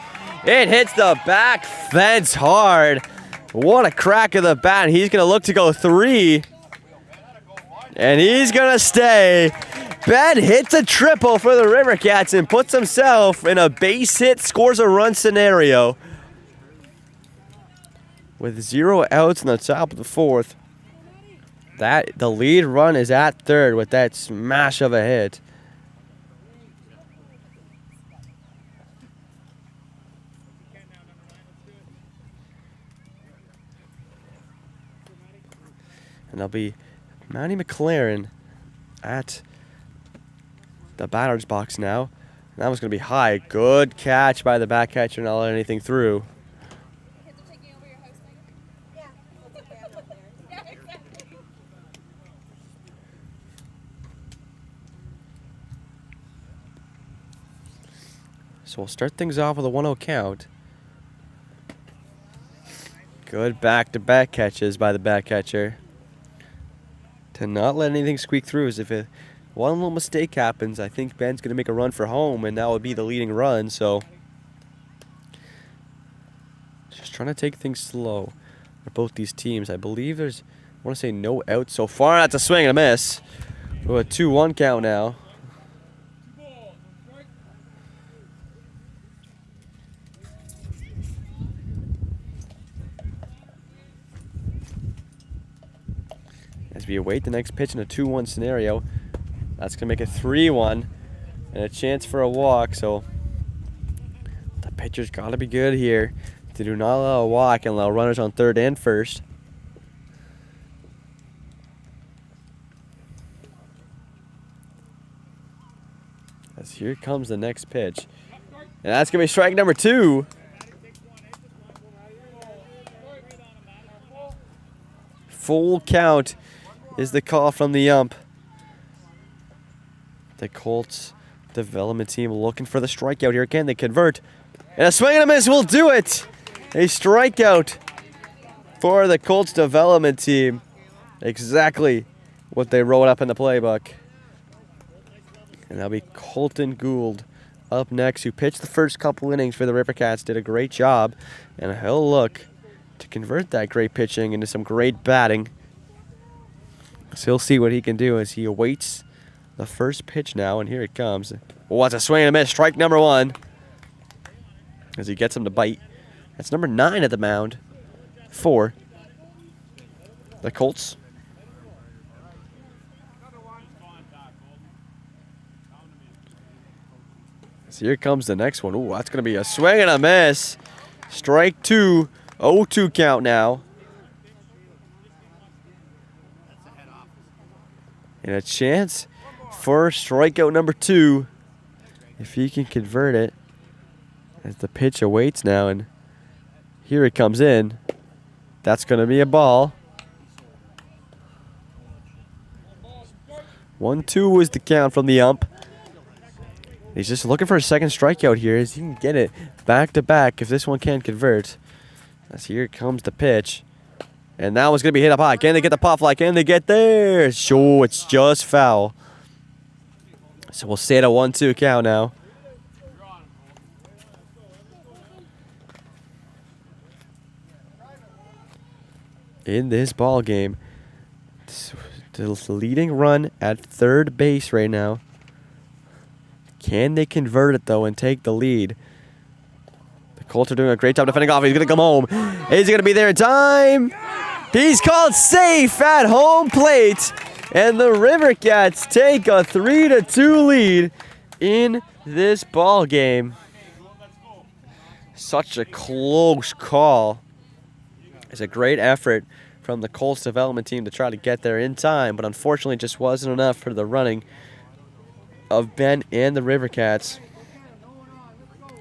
It hits the back fence hard. What a crack of the bat. He's going to look to go 3. And he's going to stay. Ben hits a triple for the Rivercats and puts himself in a base hit, scores a run scenario. With 0 outs in the top of the 4th. The lead run is at 3rd with that smash of a hit. And that'll be Manny McLaren at the batter's box now. And that was going to be high. Good catch by the back catcher, not letting anything through. So we'll start things off with a 1-0 count. Good back-to-back catches by the back catcher. To not let anything squeak through, as if one little mistake happens, I think Ben's going to make a run for home, and that would be the leading run. So just trying to take things slow for both these teams. I believe there's, I want to say, no outs so far. That's a swing and a miss. We're a 2-1 count now. As we await the next pitch in a 2-1 scenario, that's going to make it 3-1 and a chance for a walk. So the pitcher's got to be good here to do not allow a walk and allow runners on 3rd and 1st. As here comes the next pitch. And that's going to be strike number 2. Full count is the call from the ump. The Colts development team looking for the strikeout here. Can they convert? And a swing and a miss will do it. A strikeout for the Colts development team. Exactly what they wrote up in the playbook. And that'll be Colton Gould up next, who pitched the first couple innings for the Rivercats. Did a great job. And he'll look to convert that great pitching into some great batting. So he'll see what he can do as he awaits the first pitch now, and here it comes. Oh, that's a swing and a miss. Strike number 1 as he gets him to bite. That's number 9 at the mound for the Colts. So here comes the next one. Ooh, that's going to be a swing and a miss. Strike 2, 0-2 count now. And a chance for strikeout number 2, if he can convert it, as the pitch awaits now, and here it comes in. That's going to be a ball. 1-2 is the count from the ump. He's just looking for a second strikeout here, as he can get it back to back if this one can't convert. As here comes the pitch. And that one's going to be hit up high. Can they get the pop fly? Can they get there? Sure, it's just foul. So we'll stay at a 1-2 count now. In this ball game, the leading run at 3rd base right now. Can they convert it, though, and take the lead? The Colts are doing a great job defending off. He's going to come home. Is he going to be there in time? He's called safe at home plate. And the Rivercats take a 3-2 lead in this ball game. Such a close call. It's a great effort from the Colts development team to try to get there in time, but unfortunately just wasn't enough for the running of Ben and the Rivercats.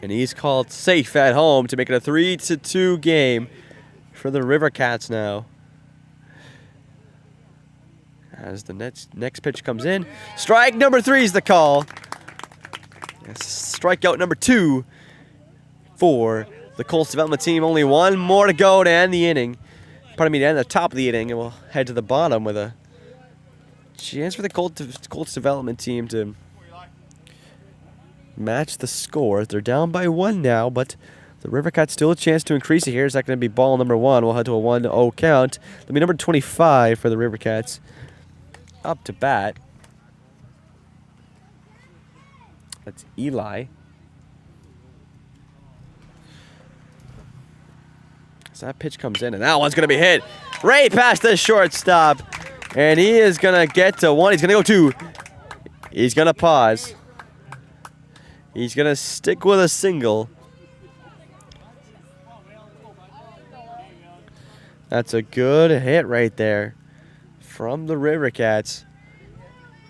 And he's called safe at home to make it a 3-2 game for the Rivercats now. As the next pitch comes in, strike number 3 is the call. Strikeout number 2 for the Colts development team. Only one more to go to end the inning. Pardon me, to end the top of the inning, and we'll head to the bottom with a chance for the Colts development team to match the score. They're down by 1 now, but the Rivercats still a chance to increase it here. Is that going to be ball number 1? We'll head to a 1-0 count. That'll be number 25 for the Rivercats. Up to bat. That's Eli. So that pitch comes in, and that one's going to be hit right past the shortstop. And he is going to get to 1. He's going to go 2. He's going to pause. He's going to stick with a single. That's a good hit right there from the Rivercats.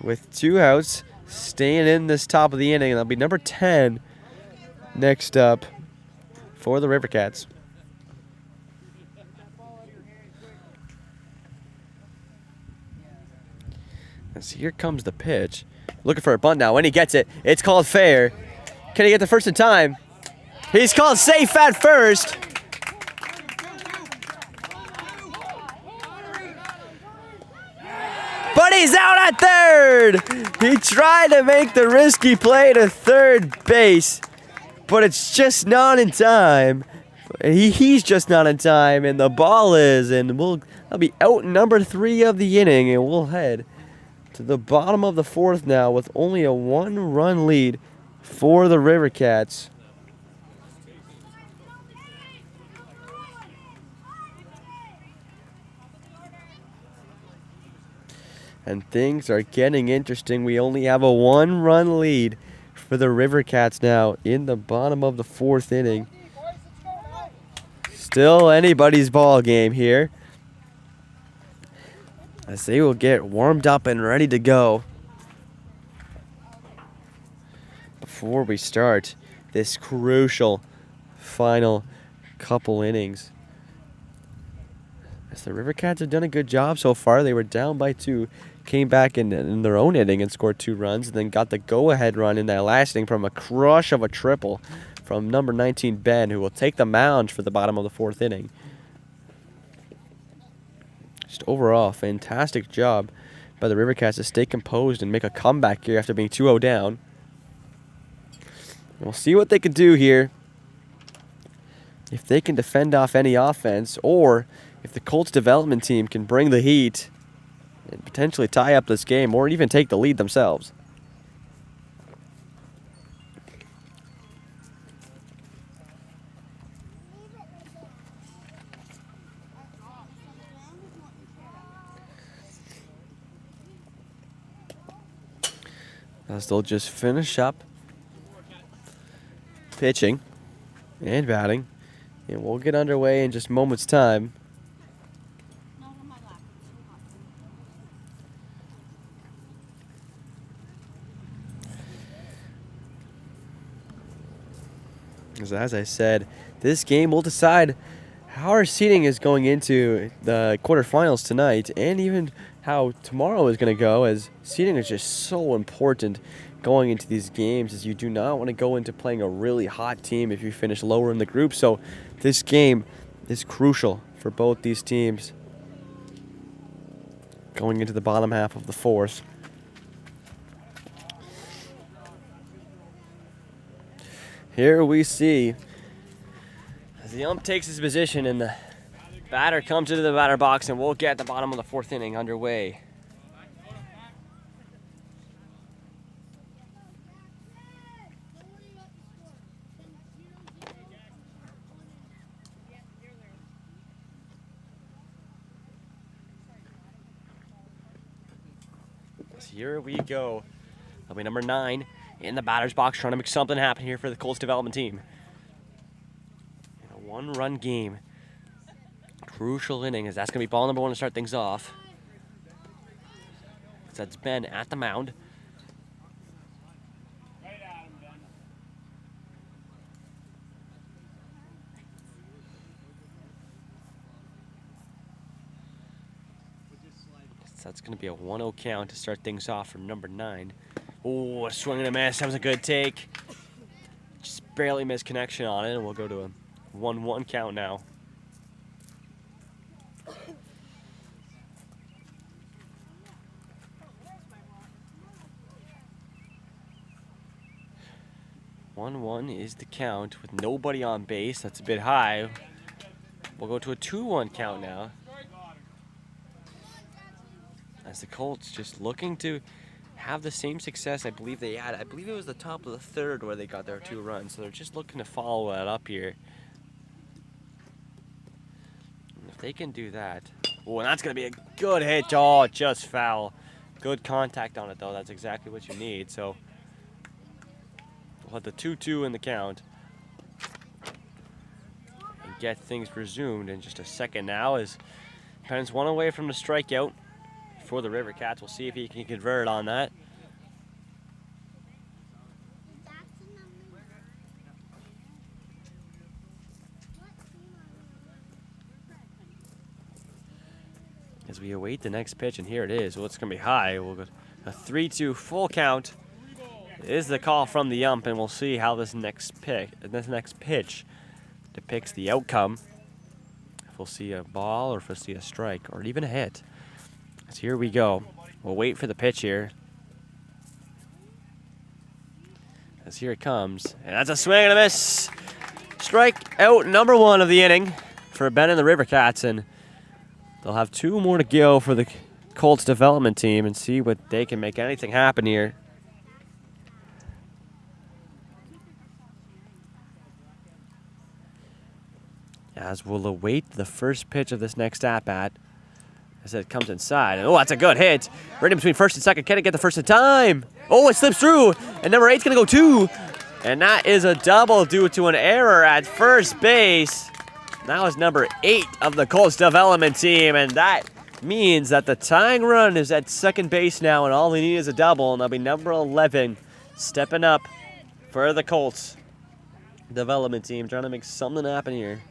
With 2 outs, staying in this top of the inning. And that'll be number 10 next up for the Rivercats. So here comes the pitch. Looking for a bunt now. When he gets it, it's called fair. Can he get the first in time? He's called safe at first. But he's out at third. He tried to make the risky play to third base, but it's just not in time. He's just not in time, and the ball is, and I'll be out number 3 of the inning, and we'll head to the bottom of the 4th now with only a 1-run lead for the Rivercats. And things are getting interesting. We only have a 1-run lead for the Rivercats now in the bottom of the 4th inning. Still anybody's ball game here, as they will get warmed up and ready to go before we start this crucial final couple innings. As the Rivercats have done a good job so far. They were down by 2, came back in their own inning and scored 2 runs, and then got the go-ahead run in that last inning from a crush of a triple from number 19, Ben, who will take the mound for the bottom of the 4th inning. Just overall, fantastic job by the Rivercats to stay composed and make a comeback here after being 2-0 down. We'll see what they can do here. If they can defend off any offense, or if the Colts development team can bring the heat and potentially tie up this game, or even take the lead themselves. As they'll just finish up pitching and batting, and we'll get underway in just moments time. As I said, this game will decide how our seeding is going into the quarterfinals tonight, and even how tomorrow is going to go, as seeding is just so important going into these games, as you do not want to go into playing a really hot team if you finish lower in the group. So this game is crucial for both these teams going into the bottom half of the 4th. Here we see as the ump takes his position and the batter comes into the batter box, and we'll get the bottom of the 4th inning underway. So here we go. That'll be number 9 in the batter's box, trying to make something happen here for the Colts development team. In a one-run game. Crucial inning, as that's going to be ball number 1 to start things off. So that's Ben at the mound. So that's going to be a 1-0 count to start things off from number 9. Oh, a swing and a miss. That was a good take. Just barely missed connection on it, and we'll go to a 1-1 count now. One is the count with nobody on base. That's a bit high. We'll go to a 2-1 count now. As the Colts just looking to have the same success I believe they had. I believe it was the top of the 3rd where they got their 2 runs. So they're just looking to follow that up here. And if they can do that. Oh, and that's going to be a good hit. Oh, just foul. Good contact on it, though. That's exactly what you need. So we'll have the 2-2 in the count. And get things resumed in just a second now as Penn's 1 away from the strikeout for the Rivercats. We'll see if he can convert on that. As we await the next pitch, and here it is. Well, it's going to be high. We'll go a 3-2 full count. Is the call from the ump, and we'll see how this next pitch depicts the outcome. If we'll see a ball or if we'll see a strike or even a hit. So here we go. We'll wait for the pitch here. As here it comes. And that's a swing and a miss. Strike out number 1 of the inning for Ben and the Rivercats. And they'll have 2 more to go for the Colts development team and see what they can make anything happen here. As we'll await the first pitch of this next at-bat. As it comes inside. And, oh, that's a good hit. Right in between first and second. Can it get the first in time? Oh, it slips through. And number 8's going to go 2. And that is a double due to an error at first base. That was number 8 of the Colts development team. And that means that the tying run is at second base now. And all they need is a double. And that'll be number 11 stepping up for the Colts development team. Trying to make something happen here.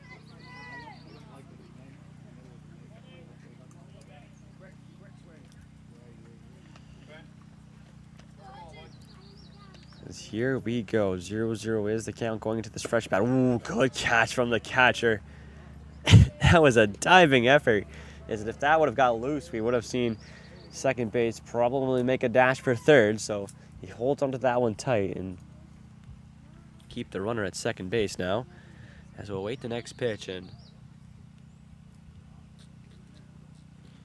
Here we go. 0-0 is the count going into this fresh bat. Ooh, good catch from the catcher. That was a diving effort. As if that would have got loose, we would have seen second base probably make a dash for third. So he holds onto that one tight and keep the runner at second base now. As we'll wait the next pitch. And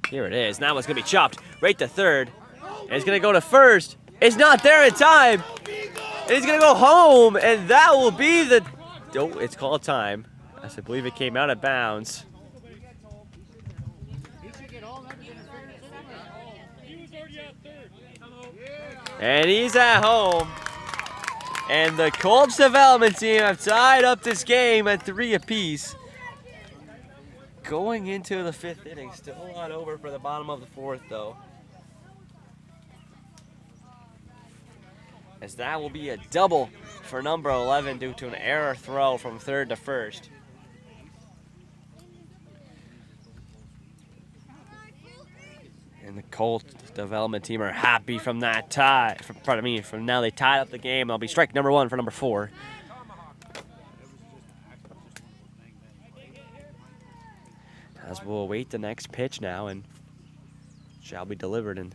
here it is. Now it's going to be chopped right to third. And it's going to go to first. It's not there in time. And he's going to go home, and that will be the... Oh, it's called time. As I believe it came out of bounds. And he's at home. And the Colts development team have tied up this game at 3 apiece. Going into the 5th inning. Still not over for the bottom of the 4th, though. As that will be a double for number 11 due to an error throw from third to first. And the Colts development team are happy from that tie. From now they tied up the game. It'll be strike number 1 for number 4. As we'll await the next pitch now, and shall be delivered in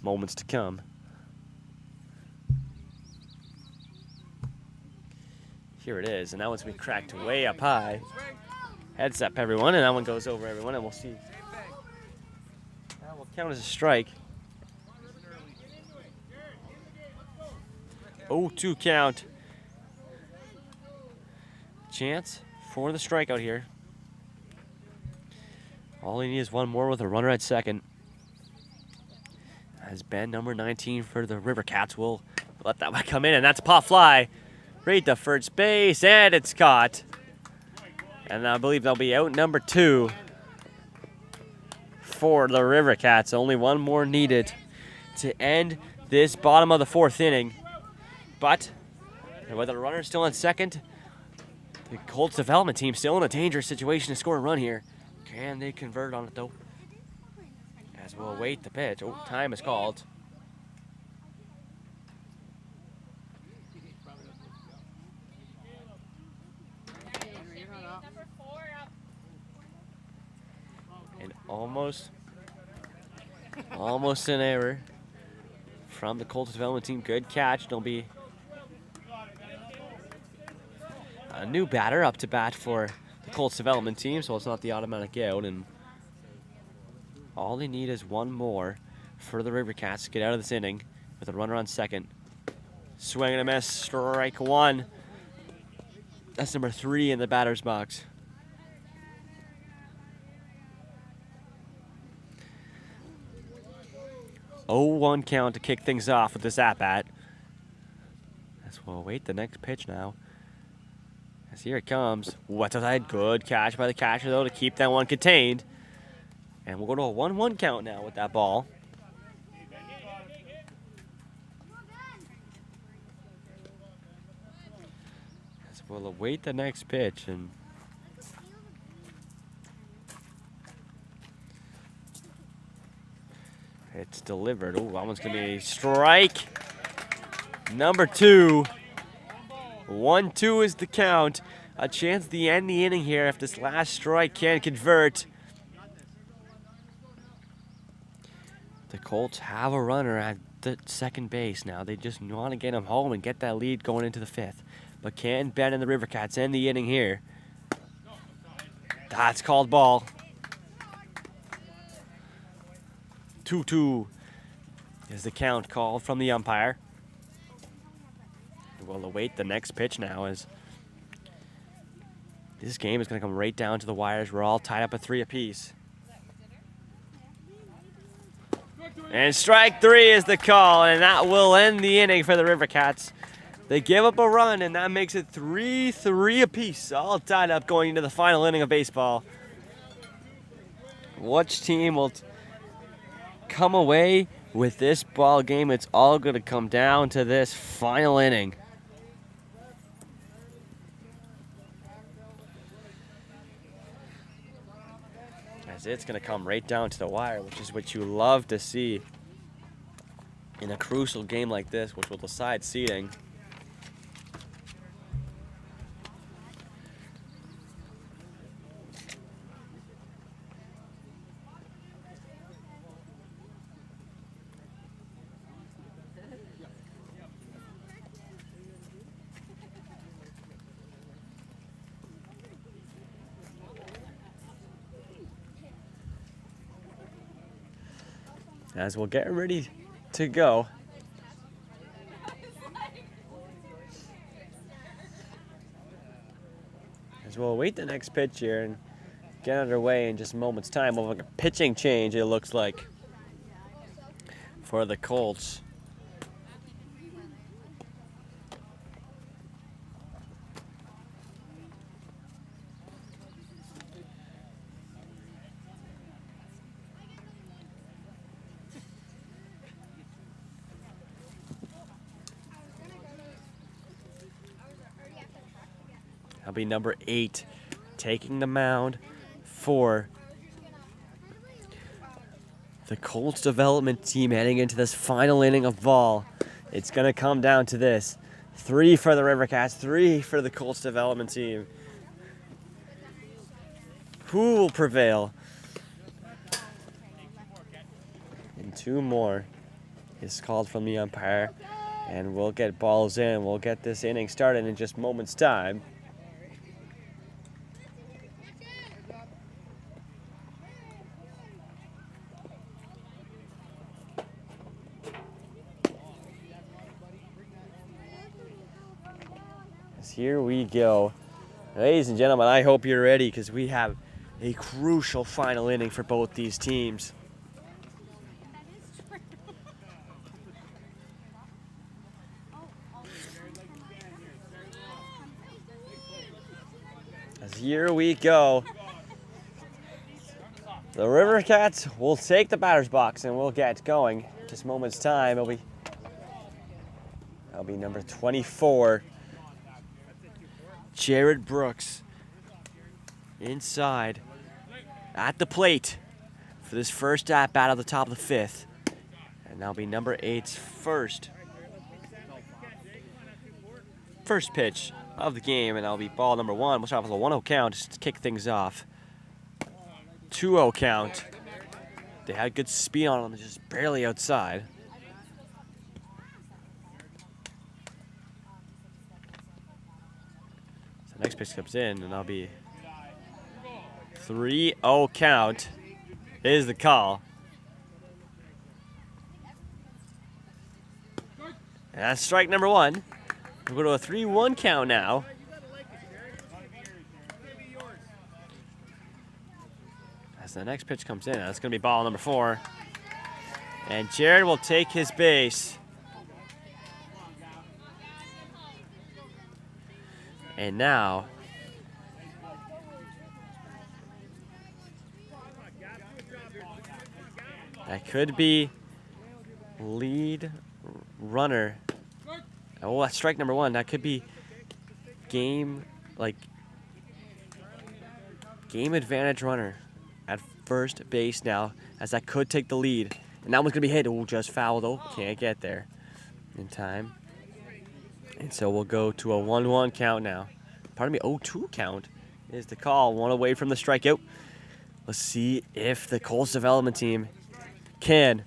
moments to come. Here it is, and that one's going to be cracked way up high. Heads up, everyone, and that one goes over everyone, and we'll see. That will count as a strike. 0-2 count. Chance for the strikeout here. All he needs is one more with a runner at second. Has been number 19 for the Rivercats. Will let that one come in, and that's a pop fly. Right to first base, and it's caught. And I believe they'll be out number 2 for the Rivercats. Only one more needed to end this bottom of the 4th inning. But with the runner still in second, the Colts development team still in a dangerous situation to score a run here. Can they convert on it though? As we'll await the pitch. Oh, time is called. And almost an error from the Colts development team. Good catch. There'll be a new batter up to bat for the Colts development team, so it's not the automatic out, and all they need is one more for the Rivercats to get out of this inning with a runner on second. Swing and a miss, strike 1. That's number 3 in the batter's box. Oh, 1 count to kick things off with this at-bat. As we'll await the next pitch now. As here it comes. What's outside? Good catch by the catcher, though, to keep that one contained. And we'll go to a 1-1 count now with that ball. As we'll await the next pitch. And it's delivered. Oh, that one's going to be a strike. Number 2. 1-2 is the count. A chance to end the inning here if this last strike can convert. The Colts have a runner at the second base now. They just want to get him home and get that lead going into the 5th. But can Ben and the Rivercats end the inning here? That's called ball. 2-2 is the count called from the umpire. We'll await the next pitch now, as this game is going to come right down to the wires. We're all tied up at 3 apiece. And strike 3 is the call, and that will end the inning for the Rivercats. They give up a run, and that makes it 3-3 apiece, all tied up going into the final inning of baseball. Which team will come away with this ball game? It's all going to come down to this final inning. As it's going to come right down to the wire, which is what you love to see in a crucial game like this, which will decide seeding. As we'll get ready to go. As we'll await the next pitch here and get underway in just a moment's time. We'll have a pitching change, it looks like, for the Colts. That'll be number 8 taking the mound for the Colts development team heading into this final inning of ball. It's going to come down to this. 3 for the Rivercats, 3 for the Colts development team. Who will prevail? And 2 more is called from the umpire. And we'll get balls in. We'll get this inning started in just moments' time. Here we go. Ladies and gentlemen, I hope you're ready because we have a crucial final inning for both these teams. Here we go. The Rivercats will take the batter's box and we'll get going. Just moments time. That'll be number 24. Jared Brooks inside at the plate for this first at bat at the top of the 5th. And that'll be number 8's first pitch of the game, and that'll be ball number 1. We'll start off with a 1-0 count just to kick things off. 2-0 count. They had good speed on them, just barely outside. So the next pitch comes in, and that'll be 3-0 count is the call. And that's strike number 1. We'll go to a 3-1 count now. As the next pitch comes in, that's going to be ball number 4. And Jared will take his base. And now, that could be lead runner. Oh, that's strike number 1. That could be game advantage runner at first base now, as that could take the lead. And that one's going to be hit. Oh, just foul though. Can't get there in time. And so we'll go to a 1-1 count now. Pardon me, 0-2 count is the call. 1 away from the strikeout. Let's see if the Colts development team can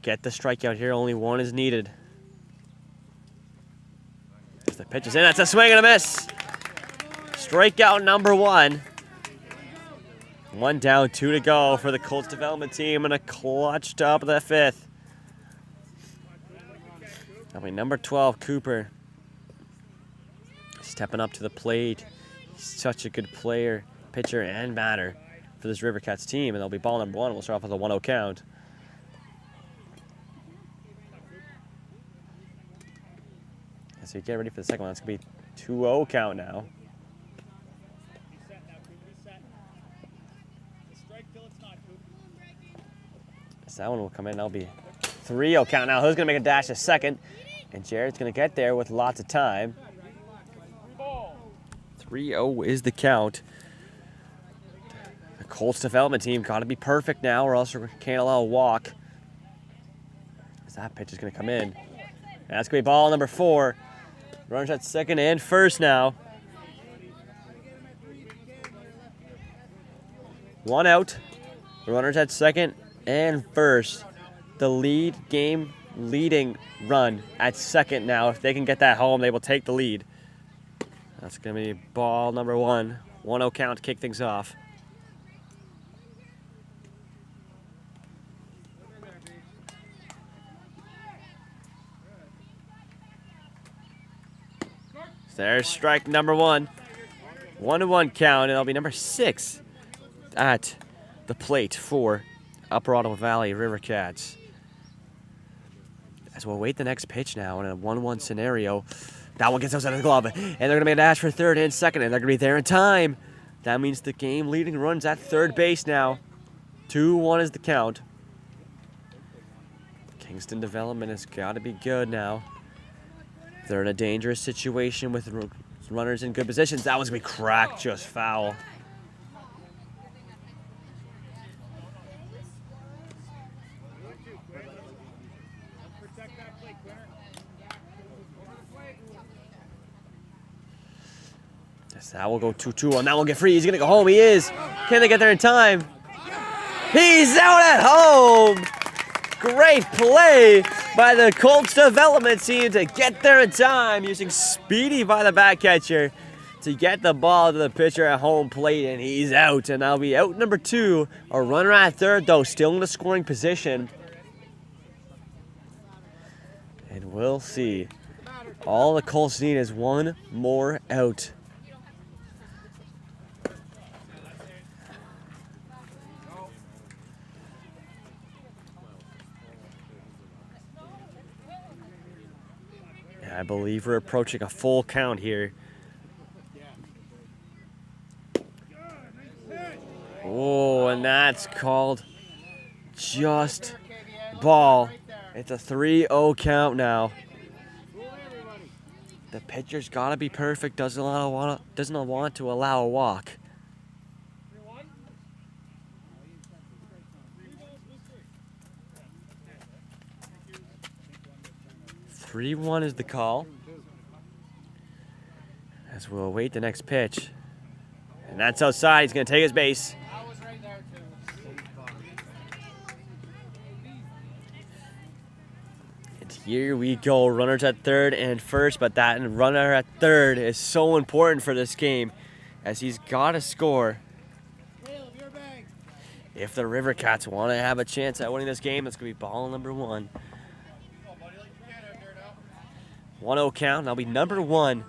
get the strikeout here. Only 1 is needed. As the pitch is in, that's a swing and a miss. Strikeout number 1. 1 down, 2 to go for the Colts development team, and a clutch top of the 5th. That'll be number 12, Cooper. Stepping up to the plate. He's such a good player, pitcher, and batter for this Rivercats team, and that'll be ball number 1. We'll start off with a 1-0 count. So you get ready for the second one. It's going to be 2-0 count now. So that one will come in. That'll be 3-0 count now. Who's going to make a dash to second? And Jared's going to get there with lots of time. 3-0 is the count. The Colts development team got to be perfect now, or else we can't allow a walk. As that pitch is going to come in. And that's going to be ball number 4. Runners at second and first now. 1 out. Runners at second and first. The leading run at second now. If they can get that home, they will take the lead. That's going to be ball number 1. 1-0 count to kick things off. There's strike number 1. 1-1 count, and it'll be number 6 at the plate for Upper Ottawa Valley Rivercats. As we'll wait the next pitch now in a 1-1 scenario. That one gets outside of the glove, and they're going to make a dash for third and second, and they're going to be there in time. That means the game leading runs at third base now. 2-1 is the count. Kingston development has got to be good now. They're in a dangerous situation with runners in good positions. That one's going to be cracked, just foul. Yes, that will go 2-2 on. That will get free. He's going to go home. He is. Can they get there in time? He's out at home. Great play by the Colts development team to get there in time, using Speedy by the back catcher to get the ball to the pitcher at home plate, and he's out. And that'll be out number 2. A runner at third, though, still in the scoring position. And we'll see. All the Colts need is 1 more out. I believe we're approaching a full count here. And that's called just ball. It's a 3-0 count now. The pitcher's got to be perfect. Doesn't want to allow a walk. 3-1 is the call. As we'll await the next pitch. And that's outside. He's going to take his base. And here we go. Runners at third and first, but that runner at third is so important for this game as he's got to score. If the Rivercats want to have a chance at winning this game, it's going to be ball number 1. 1-0 count. That'll be number 1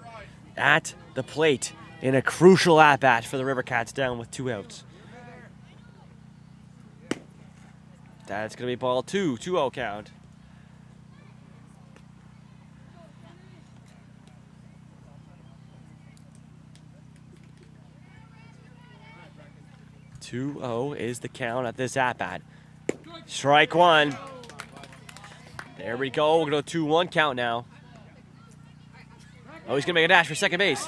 at the plate in a crucial at-bat for the Rivercats down with 2 outs. That's going to be ball 2, 2-0 count. .2-0 is the count at this at-bat. Strike 1. There we go. We're going to go 2-1 count now. Oh, he's going to make a dash for second base.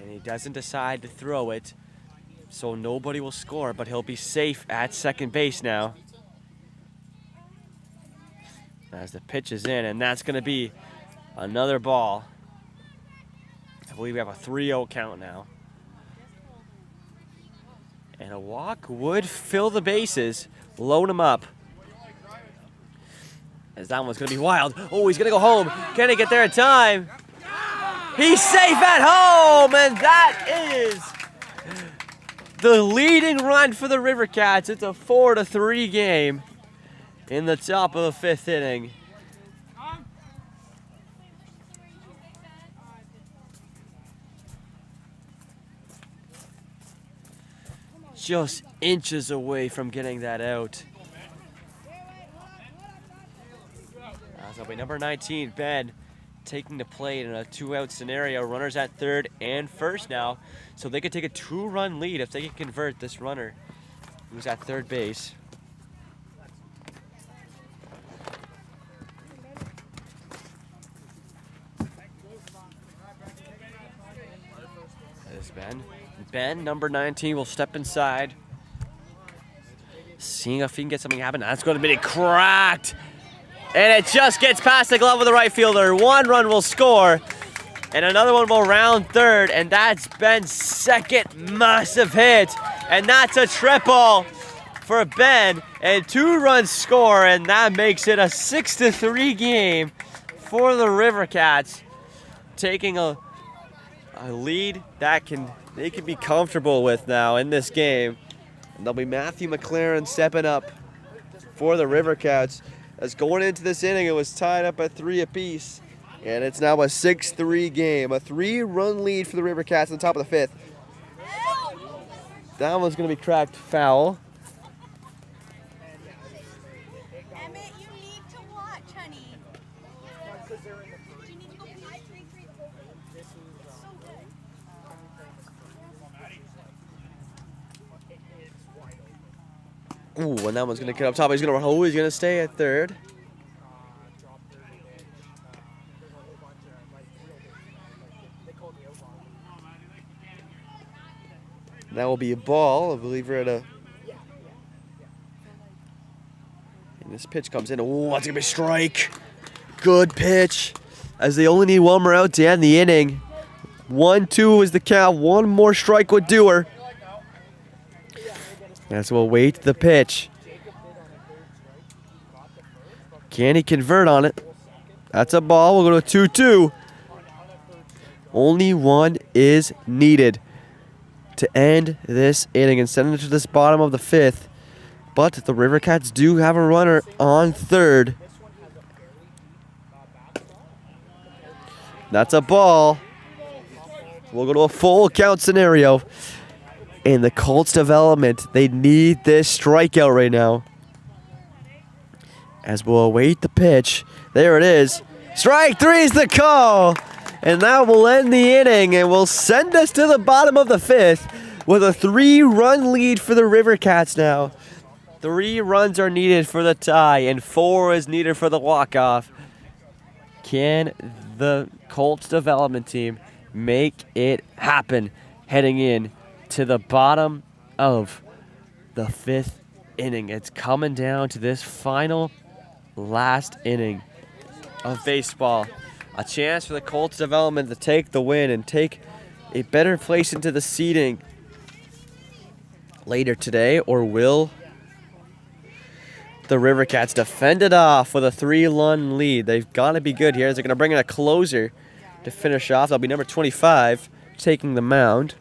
And he doesn't decide to throw it, so nobody will score, but he'll be safe at second base now. As the pitch is in, and that's going to be another ball. I believe we have a 3-0 count now. And a walk would fill the bases, load him up. As that one's going to be wild. Oh, he's going to go home. Can he get there in time? He's safe at home, and that is the leading run for the Rivercats. It's a 4-3 game in the top of the 5th inning. Just inches away from getting that out. That'll be number 19, Ben, taking the plate in a 2-out scenario. Runners at third and first now, so they could take a 2-run lead if they can convert this runner who's at third base. That is Ben. Ben, number 19, will step inside. Seeing if he can get something happen. That's going to be cracked. And it just gets past the glove of the right fielder. 1 run will score. And another one will round third. And that's Ben's second massive hit. And that's a triple for Ben. And 2 runs score. And that makes it a 6-3 game for the Rivercats. Taking a lead that they can be comfortable with now in this game. And there'll be Matthew McLaren stepping up for the Rivercats. As going into this inning, it was tied up at 3 apiece. And it's now a 6-3 game. A 3-run lead for the Rivercats on top of the 5th. That one's going to be cracked foul. Emmett, you need to watch, honey. You need to go 5-3-3. So good. Ooh, and that one's going to get up top. He's going to stay at third. That will be a ball. I believe we're at a... And this pitch comes in. Oh, that's going to be a strike. Good pitch. As they only need 1 more out to end the inning. 1-2 is the count. 1 more strike would do her. As we'll wait the pitch. Can he convert on it? That's a ball. We'll go to 2-2. Only 1 is needed to end this inning and send it to this bottom of the 5th. But the Rivercats do have a runner on third. That's a ball. We'll go to a full count scenario. In the Colts development, they need this strikeout right now. As we'll await the pitch. There it is. Strike 3 is the call. And that will end the inning and will send us to the bottom of the 5th with a 3-run lead for the Rivercats now. 3 runs are needed for the tie and 4 is needed for the walk-off. Can the Colts development team make it happen heading in to the bottom of the 5th inning? It's coming down to this final last inning of baseball. A chance for the Colts development to take the win and take a better place into the seeding later today, or will the Rivercats defend it off with a 3-run lead? They've got to be good here. They're going to bring in a closer to finish off. That'll be number 25 taking the mound.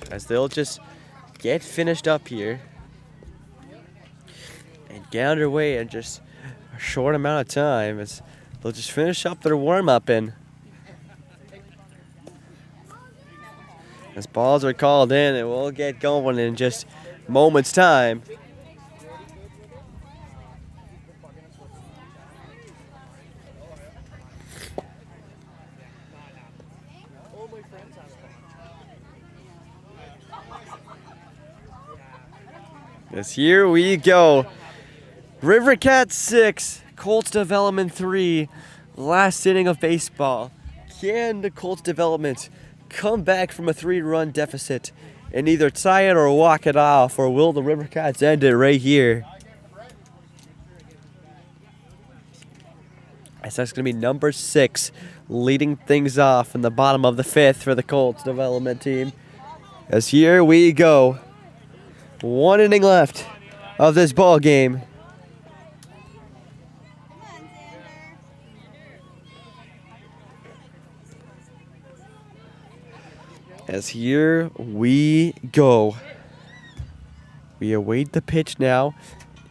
As they'll just get finished up here and get underway in just a short amount of time, as they'll just finish up their warm-up, and as balls are called in, it will get going in just moments time. As here we go. Rivercats 6, Colts development 3. Last inning of baseball. Can the Colts development come back from a 3-run deficit and either tie it or walk it off, or will the Rivercats end it right here? As that's going to be number 6 leading things off in the bottom of the 5th for the Colts development team. As here we go. 1 inning left of this ball game. As here we go. We await the pitch now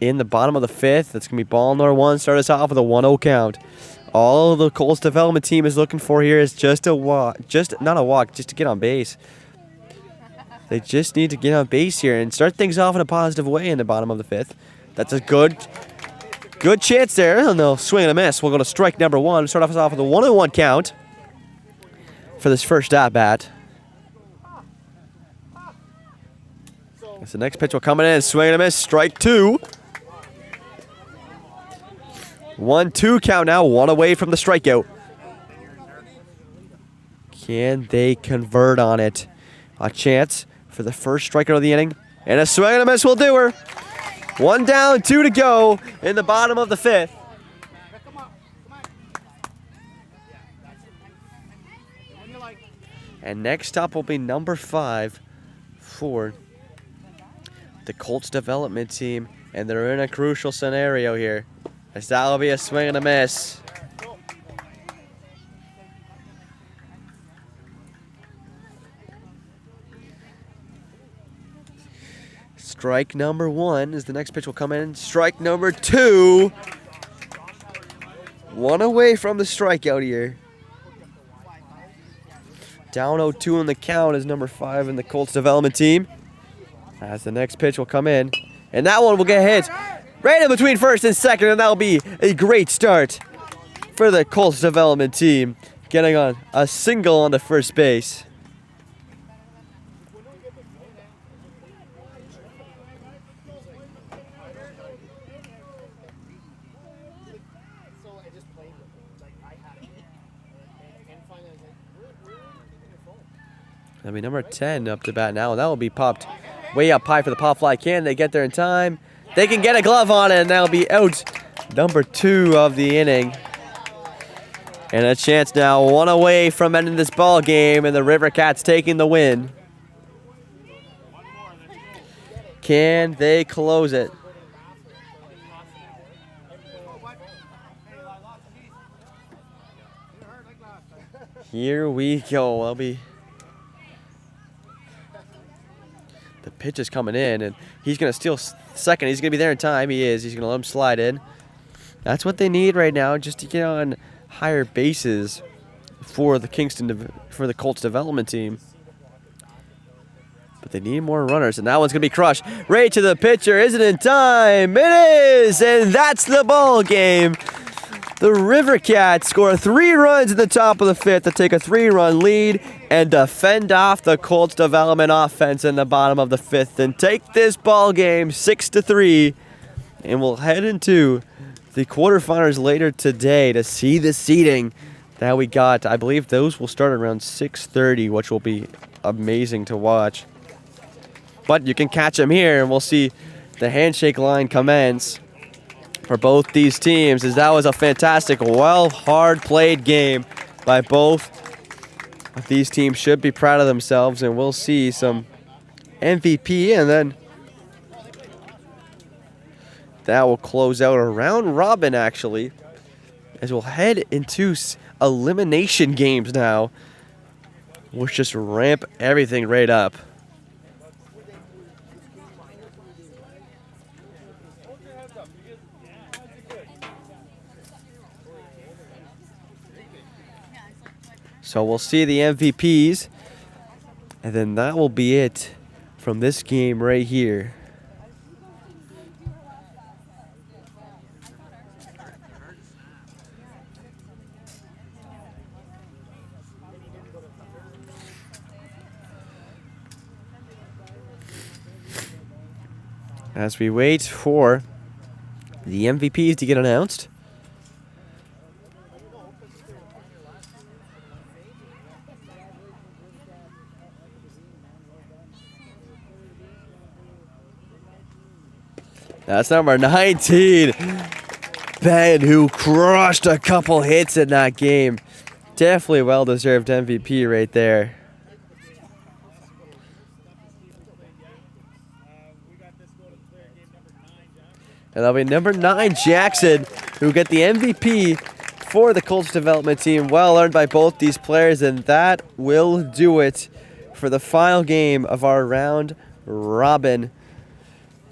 in the bottom of the 5th. It's going to be ball number 1. Start us off with a 1-0 count. All the Colts development team is looking for here is just a walk. Not a walk, just to get on base. They just need to get on base here and start things off in a positive way in the bottom of the 5th. That's a good chance there. And they'll swing and a miss. We'll go to strike number 1. Start off with a 1-1 count for this first at-bat. As the next pitch will come in. Swing and a miss. Strike 2. 1-2 count now. 1 away from the strikeout. Can they convert on it? A chance for the first strikeout of the inning. And a swing and a miss will do her. 1 down, 2 to go in the bottom of the 5th. And next up will be number 5 for the Colts development team. And they're in a crucial scenario here, as that will be a swing and a miss. Strike number 1 as the next pitch will come in. Strike number 2. 1 away from the strikeout here. Down 0-2 in the count is number 5 in the Colts development team. As the next pitch will come in. And that one will get hit right in between first and second. And that will be a great start for the Colts development team, getting on a single on the first base. That'll be number 10 up to bat now, and that will be popped way up high for the pop fly. Can they get there in time? They can get a glove on it, and that'll be out. Number 2 of the inning. And a chance now, 1 away from ending this ball game, and the Rivercats taking the win. Can they close it? Here we go. That'll be The pitch is coming in, and he's going to steal second. He's going to be there in time. He is. He's going to let him slide in. That's what they need right now, just to get on higher bases for the Colts development team. But they need more runners, and that one's going to be crushed. Right to the pitcher. Is it in time? It is, and that's the ball game. The Rivercats score 3 runs in the top of the 5th to take a 3-run lead and defend off the Colts development offense in the bottom of the 5th and take this ball game 6-3. And we'll head into the quarterfinals later today to see the seeding that we got. I believe those will start around 6:30, which will be amazing to watch. But you can catch them here, and we'll see the handshake line commence for both these teams, as that was a fantastic, hard played game by both of these teams. Should be proud of themselves, and we'll see some MVP, and then that will close out a round robin, actually, as we'll head into elimination games now, which just ramp everything right up. So we'll see the MVPs, and then that will be it from this game right here. As we wait for the MVPs to get announced. That's number 19, Ben, who crushed a couple hits in that game. Definitely well-deserved MVP right there. And that'll be number 9, Jackson, who get the MVP for the Colts development team. Well earned by both these players, and that will do it for the final game of our round robin.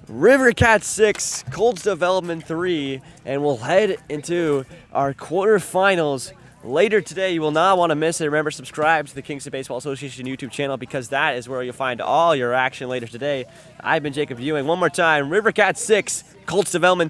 Rivercats 6, Colts development 3, and we'll head into our quarterfinals later today. You will not want to miss it. Remember, subscribe to the Kingston Baseball Association YouTube channel, because that is where you'll find all your action later today. I've been Jacob Ewing. One more time, Rivercats 6, Colts development